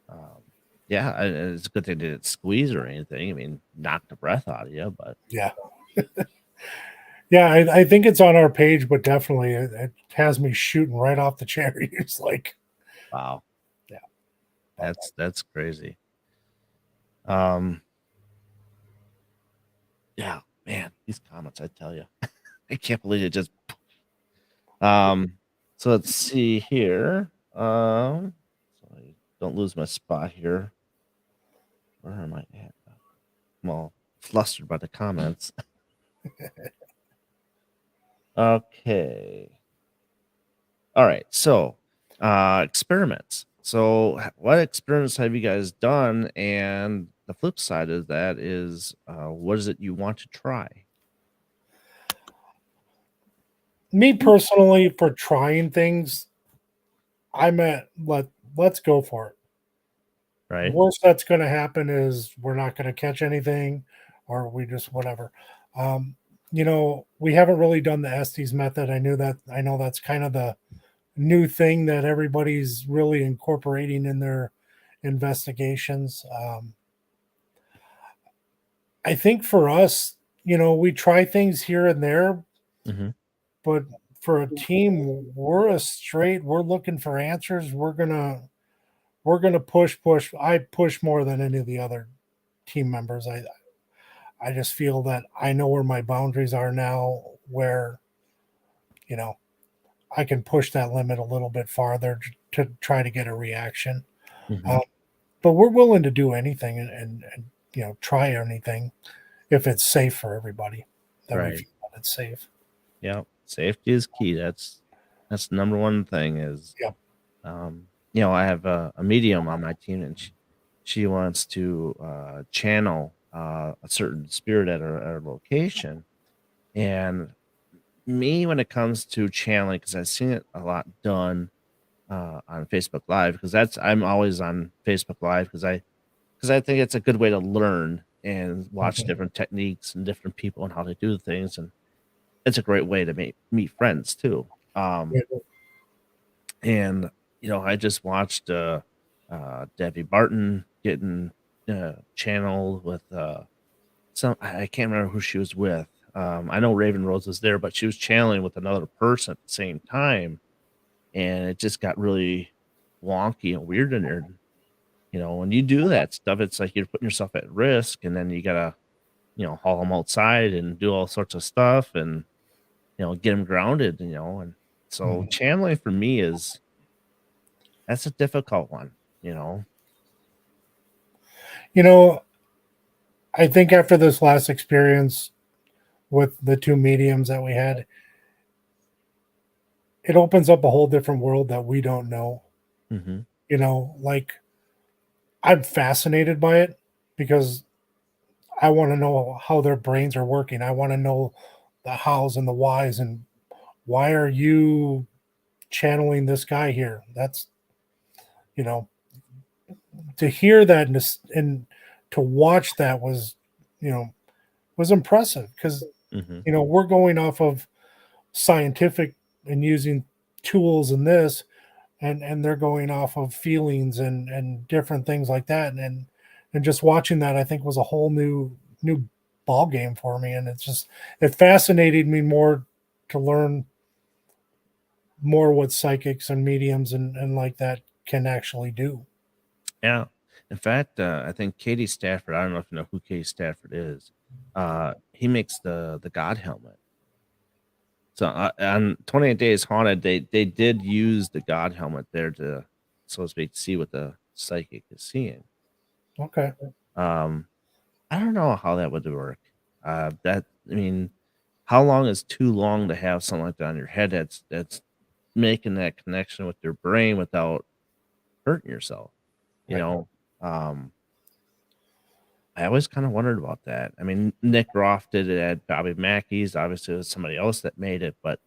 Um, yeah, it's a good thing they didn't squeeze or anything. I mean, knock the breath out of you, but Yeah. Yeah. I think it's on our page, but definitely it has me shooting right off the chair. It's like, wow, yeah. But that's crazy. Um, yeah, man, these comments, I tell you, I can't believe it just. Um, so let's see here. So I don't lose my spot here. Where am I at? I'm all flustered by the comments. Okay. All right. So, experiments. So, what experiments have you guys done? And the flip side of that is, what is it you want to try? me personally, for trying things, I'm at let's go for it. Right. Worst that's going to happen is we're not going to catch anything, or we just whatever. Um, we haven't really done the Estes method. I know that's kind of the new thing that everybody's really incorporating in their investigations. I think for us, we try things here and there, Hmm. but for a team, we're looking for answers. We're gonna push. I push more than any of the other team members. I just feel that I know where my boundaries are now, where you know I can push that limit a little bit farther to try to get a reaction. Hmm. Uh, but we're willing to do anything and try anything if it's safe for everybody. That we Right. feel that it's safe. Yeah. Safety is key. That's the number one thing is, Yep. I have a medium on my team, and she wants to channel a certain spirit at our location. And me, when it comes to channeling, because I've seen it a lot done on Facebook Live, because I'm always on Facebook Live because I think it's a good way to learn and watch Mhm. different techniques and different people and how they do things, and it's a great way to meet friends too. Um, Yeah. and I just watched Debbie Barton getting channeled with some. I can't remember who she was with. I know Raven Rose was there, but she was channeling with another person at the same time, and it just got really wonky and weird in there. When you do that stuff, it's like you're putting yourself at risk, and then you gotta, haul them outside and do all sorts of stuff, and get them grounded. And so Mhm. channeling for me that's a difficult one. You know, You know, I think after this last experience with the two mediums that we had, it opens up a whole different world that we don't know. hmm Like I'm fascinated by it because I want to know how their brains are working. I want to know the hows and the whys and why are you channeling this guy here? That's you know to hear that and to watch that you know was impressive because hmm we're going off of scientific and using tools in this and they're going off of feelings and different things like that and just watching that I think was a whole new ball game for me and it fascinated me more to learn more what psychics and mediums and like that can actually do. yeah. In fact, I think Katie Stafford. I don't know if you know who Katie Stafford is. He makes the God helmet. So on 28 Days Haunted, they did use the God helmet there to, so to speak, see what the psychic is seeing. Okay. Um, I don't know how that would work. I mean, how long is too long to have something like that on your head? That's making that connection with your brain without hurting yourself. You Right. know, I always kind of wondered about that. I mean, Nick Roth did it at Bobby Mackey's. Obviously, it was somebody else that made it, but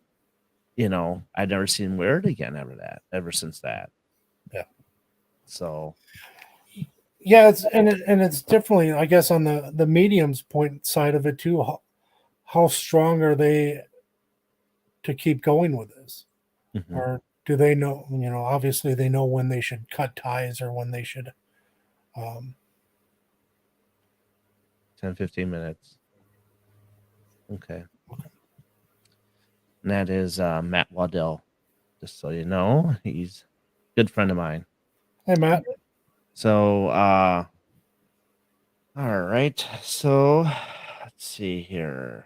I'd never seen him wear it again ever since that. Yeah. So, Yeah, it's definitely, I guess, on the mediums point side of it too. How strong are they to keep going with this, mhm, or do they know? Obviously they know when they should cut ties or when they should. Um, 10, 15 minutes. Okay. And that is Matt Waddell. Just so you know, he's a good friend of mine. hey Matt, So, all right. So, let's see here.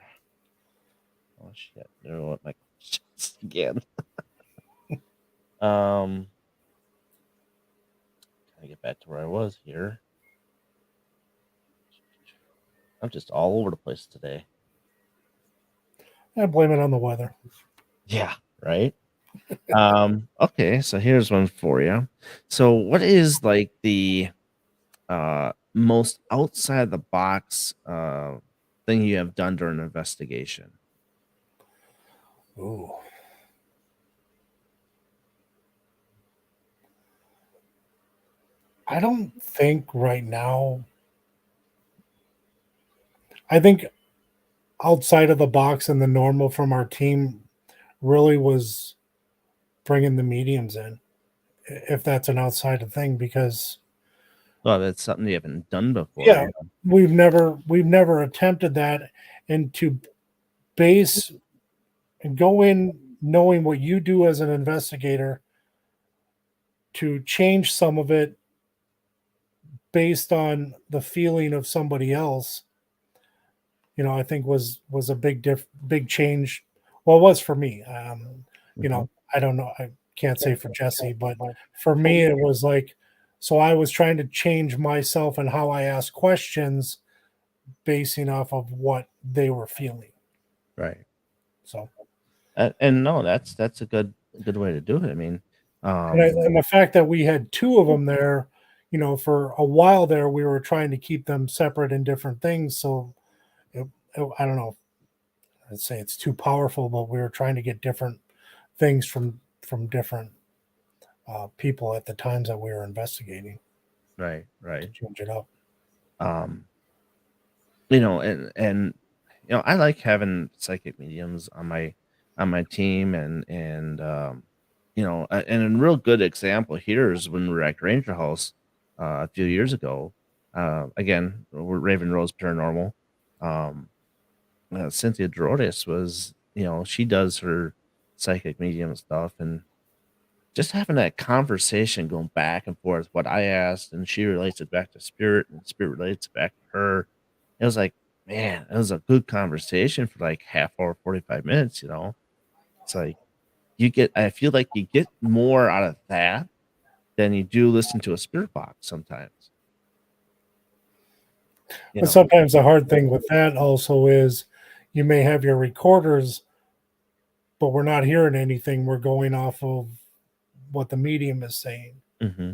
Oh shit! There went my questions again. Can I get back to where I was here? I'm just all over the place today. I blame it on the weather. Yeah. Right. Okay. So here's one for you. So, what is like the most outside the box thing you have done during an investigation? Ooh. I don't think right now. I think outside of the box and the normal from our team really was bringing the mediums in, if that's an outside thing, because Well, that's something you haven't done before. yeah, we've never attempted that, and to base and go in knowing what you do as an investigator to change some of it based on the feeling of somebody else, I think was a big change. Well, it was for me. Mhm. I don't know. I can't say for Jesse, but for me, it was like, so I was trying to change myself and how I ask questions basing off of what they were feeling. Right. So, And no, that's a good way to do it. I mean, and the fact that we had two of them there, for a while there, we were trying to keep them separate in different things. So, I don't know. I'd say it's too powerful, but we were trying to get different things from different people at the times that we were investigating right, to right. change it up. Um, and I like having psychic mediums on my team, and a real good example here is when we were at Granger House a few years ago. Again, we're Raven Rose Paranormal. Um, Cynthia Dorotis was, she does her psychic medium stuff, and just having that conversation going back and forth, what I asked, and she relates it back to spirit, and spirit relates it back to her. It was like, man, it was a good conversation for like half hour, 45 minutes. It's like I feel like you get more out of that than you do listen to a spirit box sometimes. You But know, sometimes the hard thing with that also is you may have your recorders, but we're not hearing anything. We're going off of what the medium is saying. hmm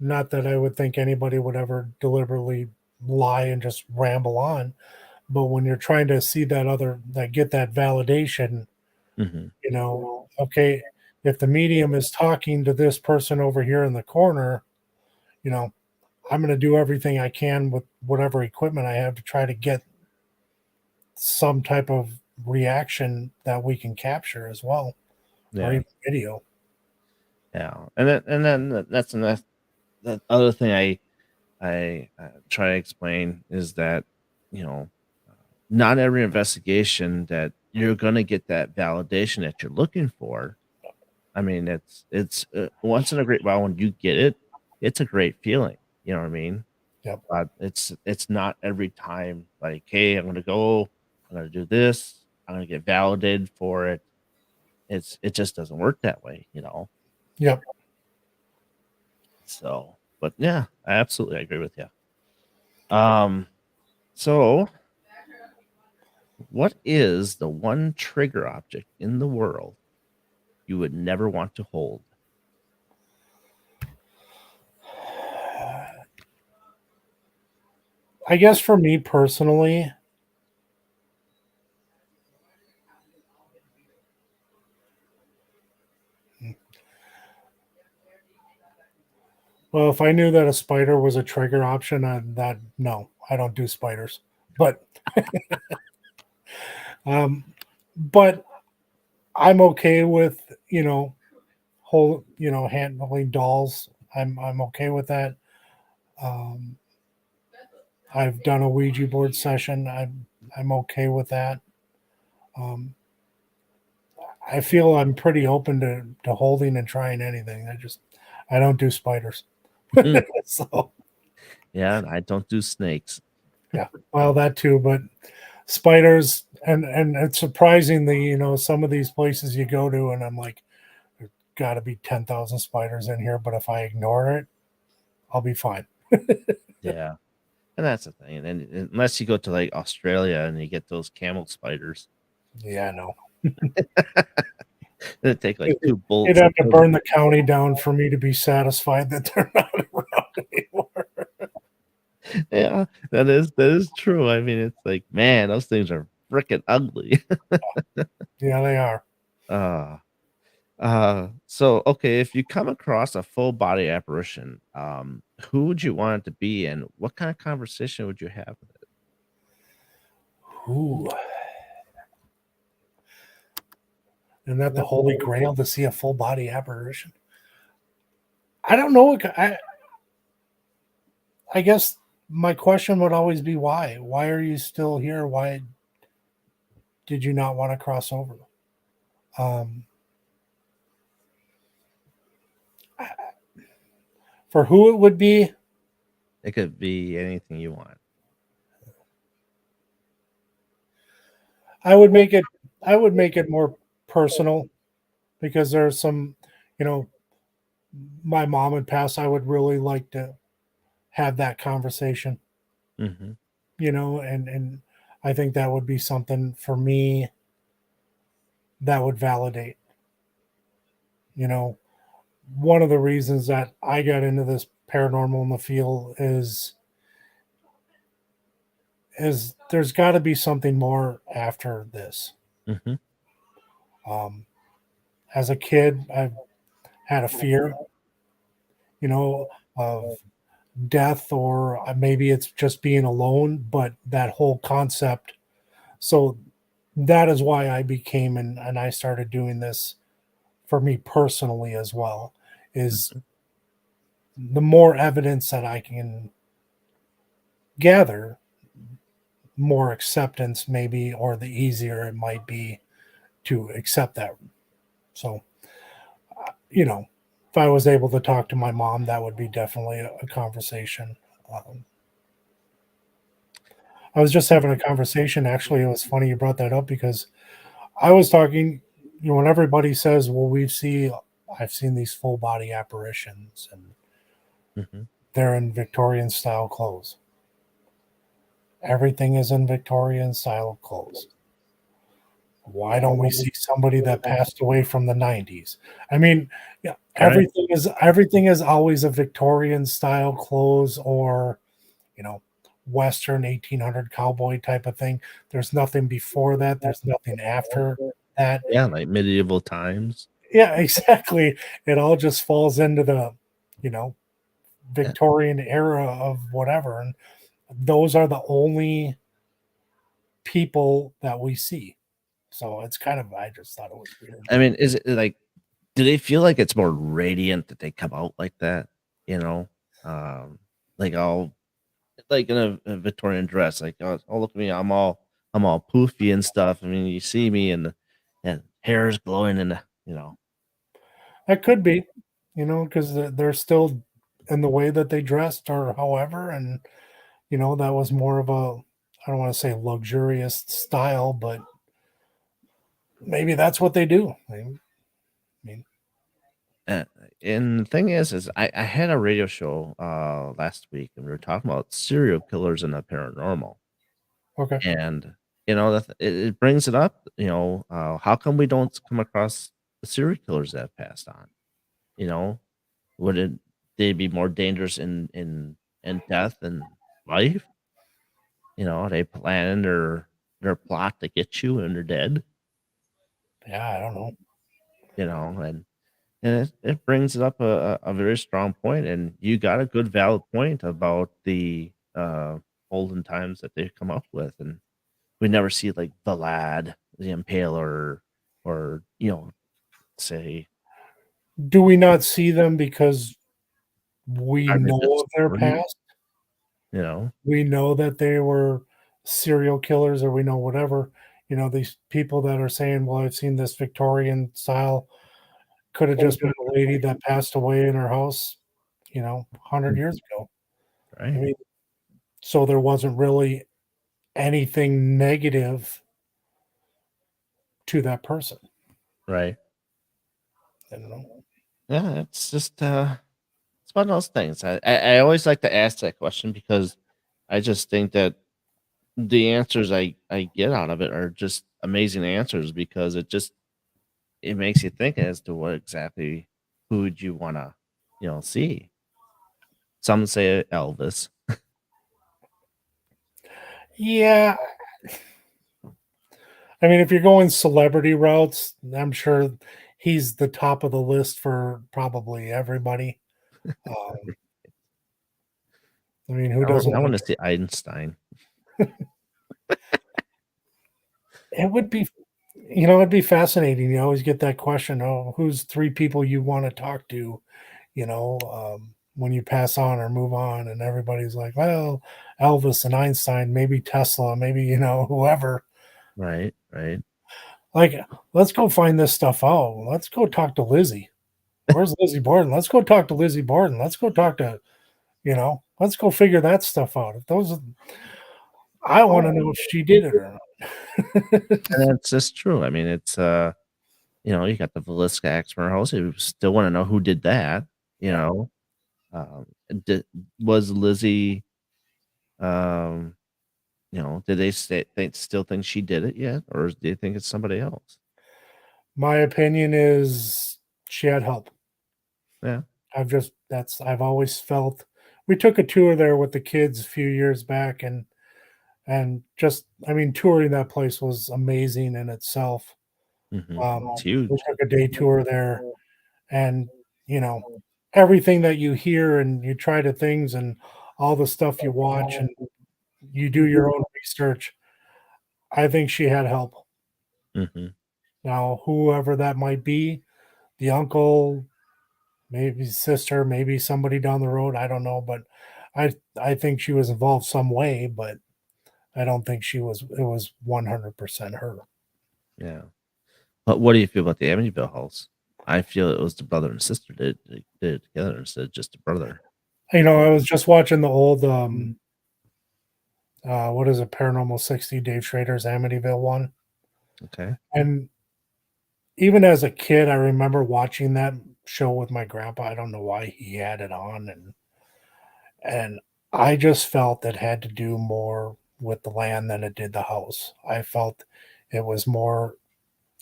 Not that I would think anybody would ever deliberately lie and just ramble on, but when you're trying to see that get that validation, hmm okay, if the medium is talking to this person over here in the corner, you know, I'm going to do everything I can with whatever equipment I have to try to get some type of reaction that we can capture as well, or yeah, even video. yeah, and then that's the other thing I try to explain is that you know not every investigation that you're going to get that validation that you're looking for. I mean, it's once in a great while when you get it, it's a great feeling. You know what I mean? Yep. But it's not every time like, hey, I'm gonna do this, I'm gonna get validated for it. It just doesn't work that way. Yep. So, but yeah, I absolutely agree with you. Um, so what is the one trigger object in the world you would never want to hold? I guess for me personally, well, if I knew that a spider was a trigger option, that no, I don't do spiders. But um, but I'm okay with whole handling dolls. I'm okay with that. Um, I've done a Ouija board session. I'm okay with that. Um, I feel I'm pretty open to holding and trying anything. I don't do spiders. Mm, So yeah, I don't do snakes. yeah, well that too, but spiders and it's surprisingly, some of these places you go to, and I'm like, there's got to be 10,000 spiders in here, but if I ignore it, I'll be fine. Yeah, and that's the thing. And unless you go to like Australia and you get those camel spiders, Yeah, no. it'd take like two You'd bolts to have to kill them. burn the county down for me to be satisfied that they're not around anymore. Yeah, that is true. I mean, it's like, man, those things are freaking ugly. Yeah, they are. uh so okay, if you come across a full body apparition, who would you want it to be and what kind of conversation would you have with it? Ooh. Isn't that the holy grail to see a full body apparition? I don't know. I guess my question would always be why? Why are you still here? Why did you not want to cross over? Um, for who it would be, It could be anything you want. I would make it. I would make it more personal because there's some, you know, my mom had passed. I would really like to have that conversation, Hmm. and I think that would be something for me that would validate. You know, one of the reasons that I got into this paranormal in the field is there's got to be something more after this. Hmm. Um, as a kid, I had a fear, of death, or maybe it's just being alone, but that whole concept. So that is why I became and I started doing this for me personally as well. Is Hmm. the more evidence that I can gather, more acceptance maybe, or the easier it might be to accept that. So, if I was able to talk to my mom, that would be definitely a conversation. Um, I was just having a conversation. Actually, it was funny you brought that up because I was talking, when everybody says, well, I've seen these full body apparitions and Hmm. they're in Victorian style clothes. Everything is in Victorian style clothes. Why don't we see somebody that passed away from the 90s? I mean, yeah, Right. everything is always a Victorian style clothes, or, you know, Western 1800 cowboy type of thing. There's nothing before that. There's nothing after that. Yeah, like medieval times. Yeah, exactly. It all just falls into the, you know, Yeah. Victorian era of whatever. And those are the only people that we see. So it's kind of, I just thought it was weird. I mean, is it like, do they feel like it's more radiant that they come out like that? You know, um, like all like in a Victorian dress, like, oh, look at me, I'm all poofy and stuff. I mean, you see me and hair is glowing and That could be, because they're still in the way that they dressed or however. And, that was more of I don't want to say luxurious style, but maybe that's what they do. I mean, uh, and the thing is I had a radio show last week and we were talking about serial killers and the paranormal. okay. And it brings it up, how come we don't come across the serial killers that have passed on. You know, would it they be more dangerous in death than life? You know, are they planning their plot to get you and they're dead. Yeah, I don't know. You know, and it brings it up a very strong point, and you got a good valid point about the olden times that they've come up with, and we never see like the lad, the impaler, or say Do we not see them because we part of the know of their story, past? you know, We know that they were serial killers, or we know whatever. These people that are saying, "Well, I've seen this Victorian style," could have just been a lady that passed away in her house, 100 Mhm. years ago. I Right, mean, so there wasn't really anything negative to that person. right. I don't know. Yeah, it's just it's one of those things. I always like to ask that question because I just think that the answers I get out of it are just amazing answers because it makes you think as to what exactly who would you want to see. Some say Elvis. Yeah, I mean, if you're going celebrity routes, I'm sure he's the top of the list for probably everybody. Um, I mean, who doesn't I want want to see Einstein. it would be it'd be fascinating. You always get that question, oh, who's three people you want to talk to, when you pass on or move on, and everybody's like, well, Elvis and Einstein, maybe Tesla, maybe, whoever. Right, right. Like, let's go find this stuff out. Let's go talk to Lizzie. Where's Lizzie Borden? Let's go talk to Lizzie Borden. Let's go talk to, let's go figure that stuff out. If those I want to know if she did it or not. And that's just true. I mean, it's you got the Velisca Exmer house. You still want to know who did that. You Yeah. know, um, did, was Lizzie? Um, did they still think she did it yet, or do you think it's somebody else? My opinion is she had help. Yeah. I've always felt we took a tour there with the kids a few years back, and just I mean touring that place was amazing in itself. It's We huge. took a day tour there, and you know everything that you hear and you try to things and all the stuff you watch and you do your own research. I think she had help. Hmm. Now, whoever that might be, the uncle, maybe sister, maybe somebody down the road, I don't know, but I think she was involved some way, but I don't think it was 100% her. Yeah. But what do you feel about the Amityville house? I feel it was the brother and sister did it together instead of just the brother. I was just watching the old what is it, Paranormal 60, Dave Schrader's Amityville one. Okay. And even as a kid, I remember watching that show with my grandpa. I don't know why he had it on, and I just felt it had to do more with the land than it did the house. I felt it was more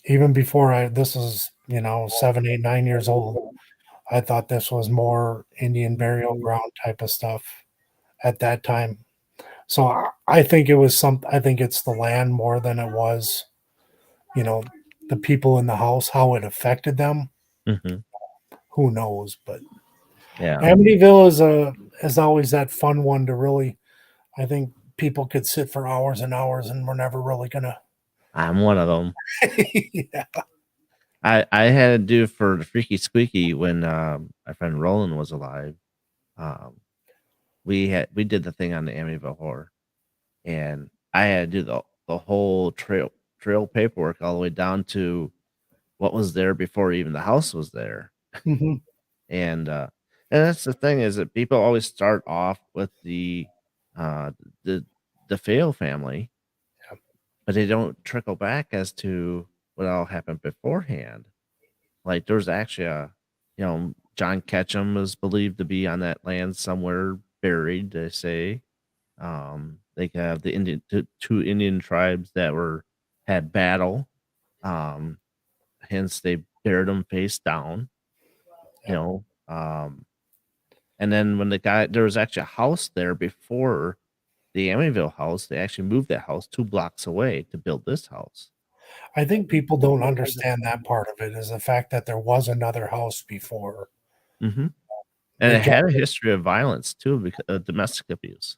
even before I this is, 7, 8, 9 years old. I thought this was more Indian burial ground type of stuff at that time. So I think I think it's the land more than it was, you know, the people in the house, how it affected them. Hmm. Who knows? But Yeah. Amityville is always that fun one to really. I think people could sit for hours and hours, and we're never really gonna. I'm one of them. Yeah. I had to do for the Freaky Squeaky when my friend Roland was alive. Um, we did the thing on the Amityville Horror, and I had to do the whole trail paperwork all the way down to what was there before even the house was there. Mhm. And that's the thing is that people always start off with uh the the fail family, but they don't trickle back as to what all happened beforehand. Like there's actually John Ketchum was believed to be on that land somewhere buried, they say. They have the two Indian tribes that were had battle. Um, hence they buried him face down, you Yeah. know. And then when there was actually a house there before the Amityville house, they actually moved that house 2 blocks away to build this house. I think people don't understand that part of it is the fact that there was another house before. Hmm. And They it had jump a history of violence too, because of domestic abuse.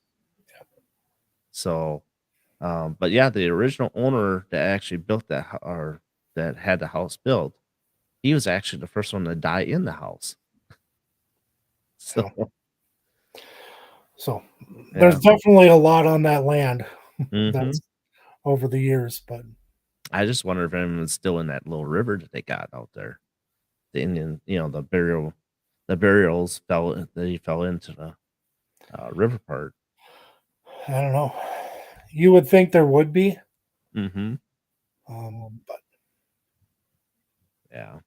So, but yeah, the original owner that actually built or that had the house built, he was actually the first one to die in the house. So, yeah. So there's yeah. definitely a lot on that land Hmm. that's over the years, but I just wonder if anyone's still in that little river that they got out there. The Indian, the burials they fell into the river part. I don't know. You would think there would be, Hmm. but Yeah.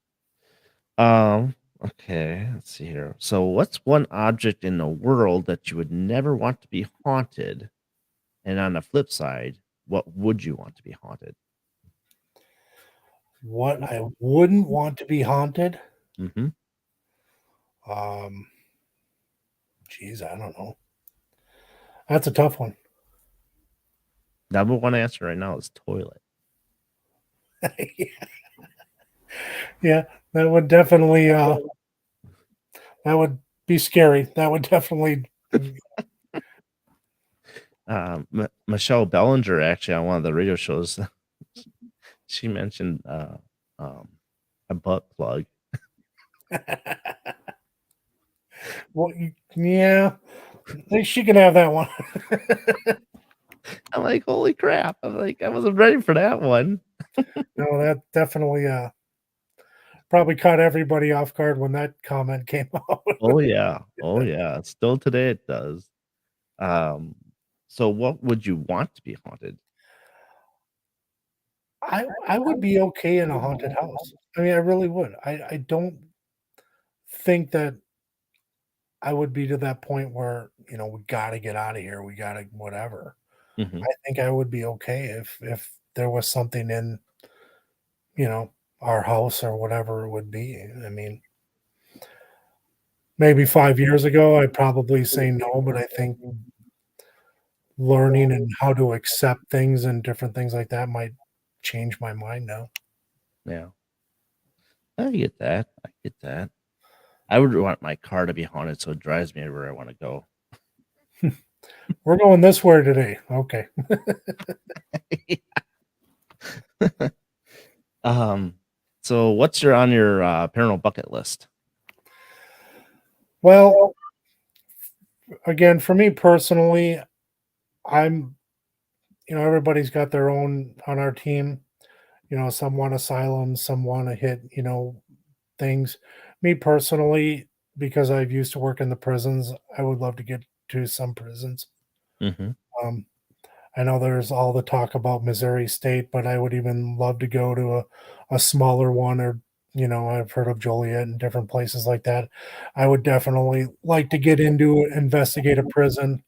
Okay, let's see here. So, what's one object in the world that you would never want to be haunted? And on the flip side, what would you want to be haunted? what I wouldn't want to be haunted, Hmm. um, geez, I don't know. That's a tough one. Number one answer right now is toilet. Yeah, that would definitely that would be scary. That would definitely Michelle Bellinger, actually, on one of the radio shows, she mentioned um, a butt plug. well, yeah, she can have that one. I'm like, holy crap! I'm like, I wasn't ready for that one. No, that definitely probably caught everybody off guard when that comment came out. Oh yeah, oh yeah. Still today, it does. Um, so what would you want to be haunted? I would be okay in a haunted house. I mean, I really would. I don't think that I would be to that point where, we gotta get out of here. We gotta whatever. Hmm. I think I would be okay if there was something in, you know, our house or whatever it would be. I mean, maybe 5 years ago, I'd probably say no, but I think learning and how to accept things and different things like that might change my mind now. Yeah, I get that. I get that. I would want my car to be haunted so it drives me everywhere I want to go. We're going this way today. Okay. um, so what's on your paranormal bucket list? Well, again, for me personally, I'm everybody's got their own on our team. Some want asylums, some want to hit, things. Me personally, because I've used to work in the prisons, I would love to get to some prisons. Hmm. Um, I know there's all the talk about Missouri State, but I would even love to go to a smaller one or, I've heard of Joliet and different places like that. I would definitely like to get into investigate a prison.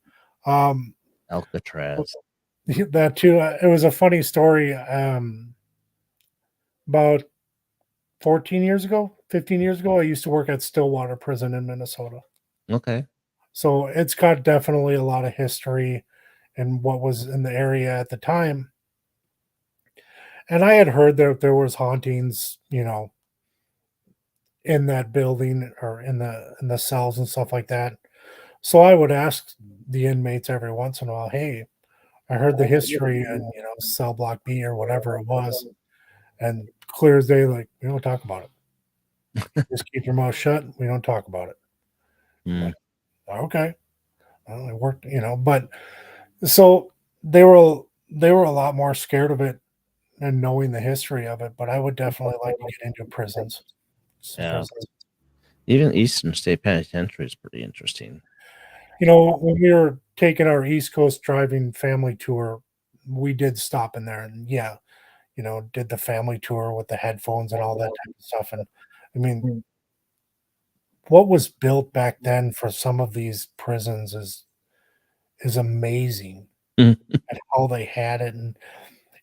Um, Alcatraz. that too. It was a funny story. About 14 years ago, 15 years ago, I used to work at Stillwater Prison in Minnesota. Okay. So it's got definitely a lot of history and what was in the area at the time. And I had heard that there was hauntings, in that building or in the cells and stuff like that. So I would ask the inmates every once in a while, "Hey, I heard the history and cell block B or whatever it was." And clear as day, like, "We don't talk about it. Just keep your mouth shut. We don't talk about it." I'm Mm, like, "Okay." Well, it worked, but so they were a lot more scared of it and knowing the history of it, but I would definitely like to get into prisons. yeah. Prisons. Even Eastern State Penitentiary is pretty interesting. When we were taking our East Coast driving family tour, we did stop in there and yeah, did the family tour with the headphones and all that type of stuff. And I mean, what was built back then for some of these prisons is amazing Mm, and how they had it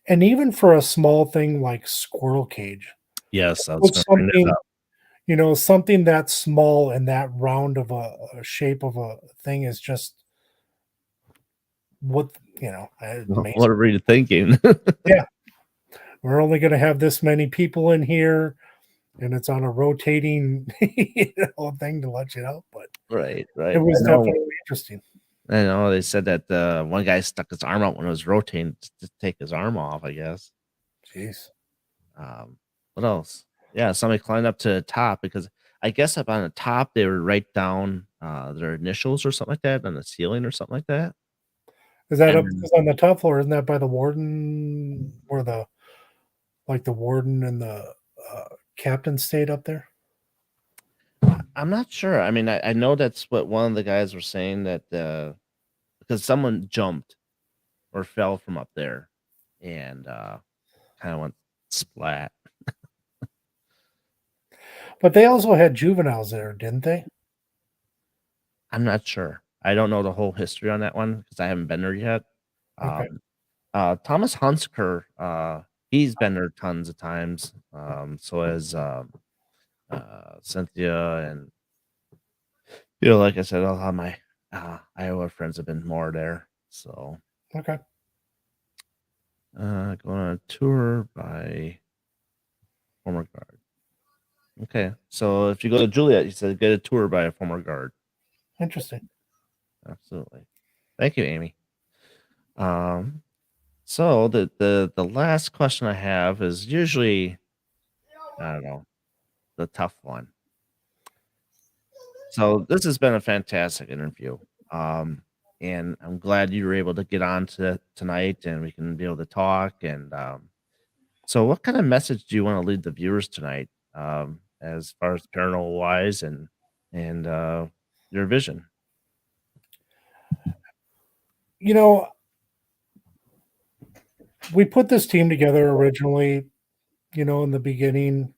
and even for a small thing like squirrel cage. Yes, I was With going to bring that something, up. something that small and that round of a shape of a thing is just what, What amazing. are we thinking? Yeah. We're only going to have this many people in here, and it's on a rotating, thing to let you know. But Right, it right. was definitely interesting. I know they said that one guy stuck his arm out when it was rotating to take his arm off, I guess. Jeez. What else? Yeah, somebody climbed up to the top because I guess up on the top they would write down their initials or something like that on the ceiling or something like that. Is that And up then is on the top floor? Isn't that by the warden, where the warden and the captain stayed up there? I'm not sure. I mean, I know that's what one of the guys were saying that because someone jumped or fell from up there and kind of went splat. But they also had juveniles there, didn't they? I'm not sure. I don't know the whole history on that one because I haven't been there yet. Okay. Um, Thomas Hunsaker, he's been there tons of times. So has Cynthia, and like I said, a lot of my Iowa friends have been more there. So Okay. going on a tour by former guard. Okay, so if you go to Juliet, you said get a tour by a former guard. Interesting. Absolutely. Thank you, Amy. So the last question I have is usually, I don't know, the tough one. So this has been a fantastic interview. Um, and I'm glad you were able to get on to tonight and we can be able to talk. And so what kind of message do you want to lead the viewers tonight, as far as paranormal wise and your vision? You know, we put this team together originally, in the beginning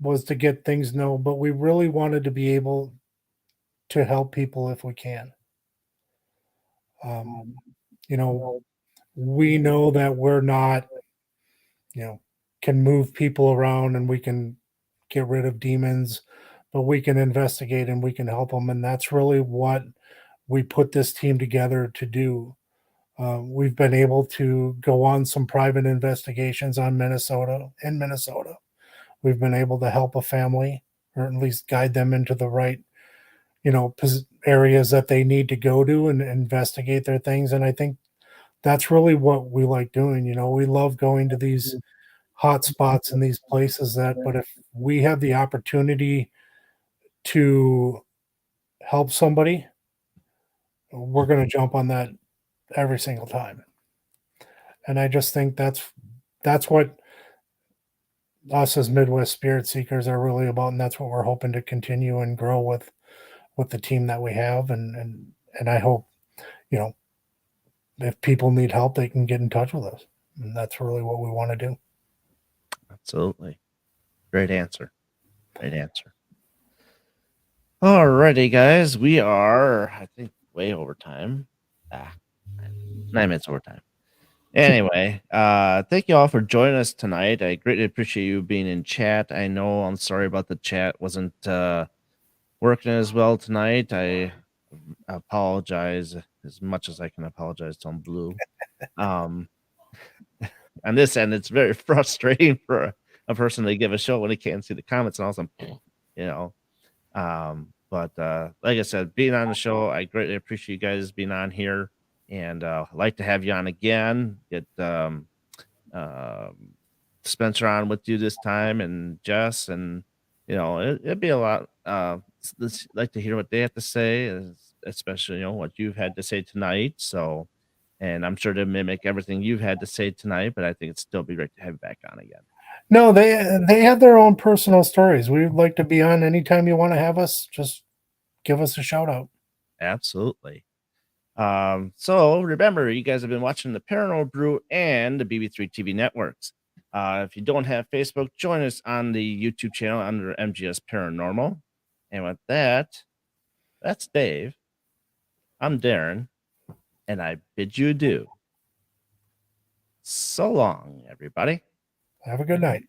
was to get things known, but we really wanted to be able to help people if we can. Um, you know, we know that we're not, you know, can move people around and we can get rid of demons, but we can investigate and we can help them. And that's really what we put this team together to do. We've been able to go on some private investigations on Minnesota. We've been able to help a family, or at least guide them into the right, areas that they need to go to and investigate their things. And I think that's really what we like doing. We love going to these hot spots and these places but if we have the opportunity to help somebody, we're going to jump on that every single time. And I just think that's what us as Midwest Spirit Seekers are really about, and that's what we're hoping to continue and grow with the team that we have. And I hope, you know if people need help, they can get in touch with us, and that's really what we want to do. Absolutely. Great answer. Great answer. Alrighty, guys. We are, I think, way over time. 9 minutes over time. Anyway, thank you all for joining us tonight. I greatly appreciate you being in chat. I know I'm sorry about the chat wasn't working as well tonight. I apologize as much as I can apologize to Blue. On this end, it's very frustrating for a person to give a show when he can't see the comments and all of a sudden, you know. But like I said, being on the show, I greatly appreciate you guys being on here, and I'd like to have you on again. Get Spencer on with you this time, and Jess, and it'd be a lot. Like to hear what they have to say, especially what you've had to say tonight. So, and I'm sure to mimic everything you've had to say tonight, but I think it'd still be great to have you back on again. No, they have their own personal stories. We would like to be on anytime you want to have us. Just give us a shout out. Absolutely. So remember, you guys have been watching the Paranormal Brew and the BB3 TV networks. If you don't have Facebook, join us on the YouTube channel under MGS Paranormal. And with that, that's Dave. I'm Darren, and I bid you adieu. So long, everybody. Have a good night.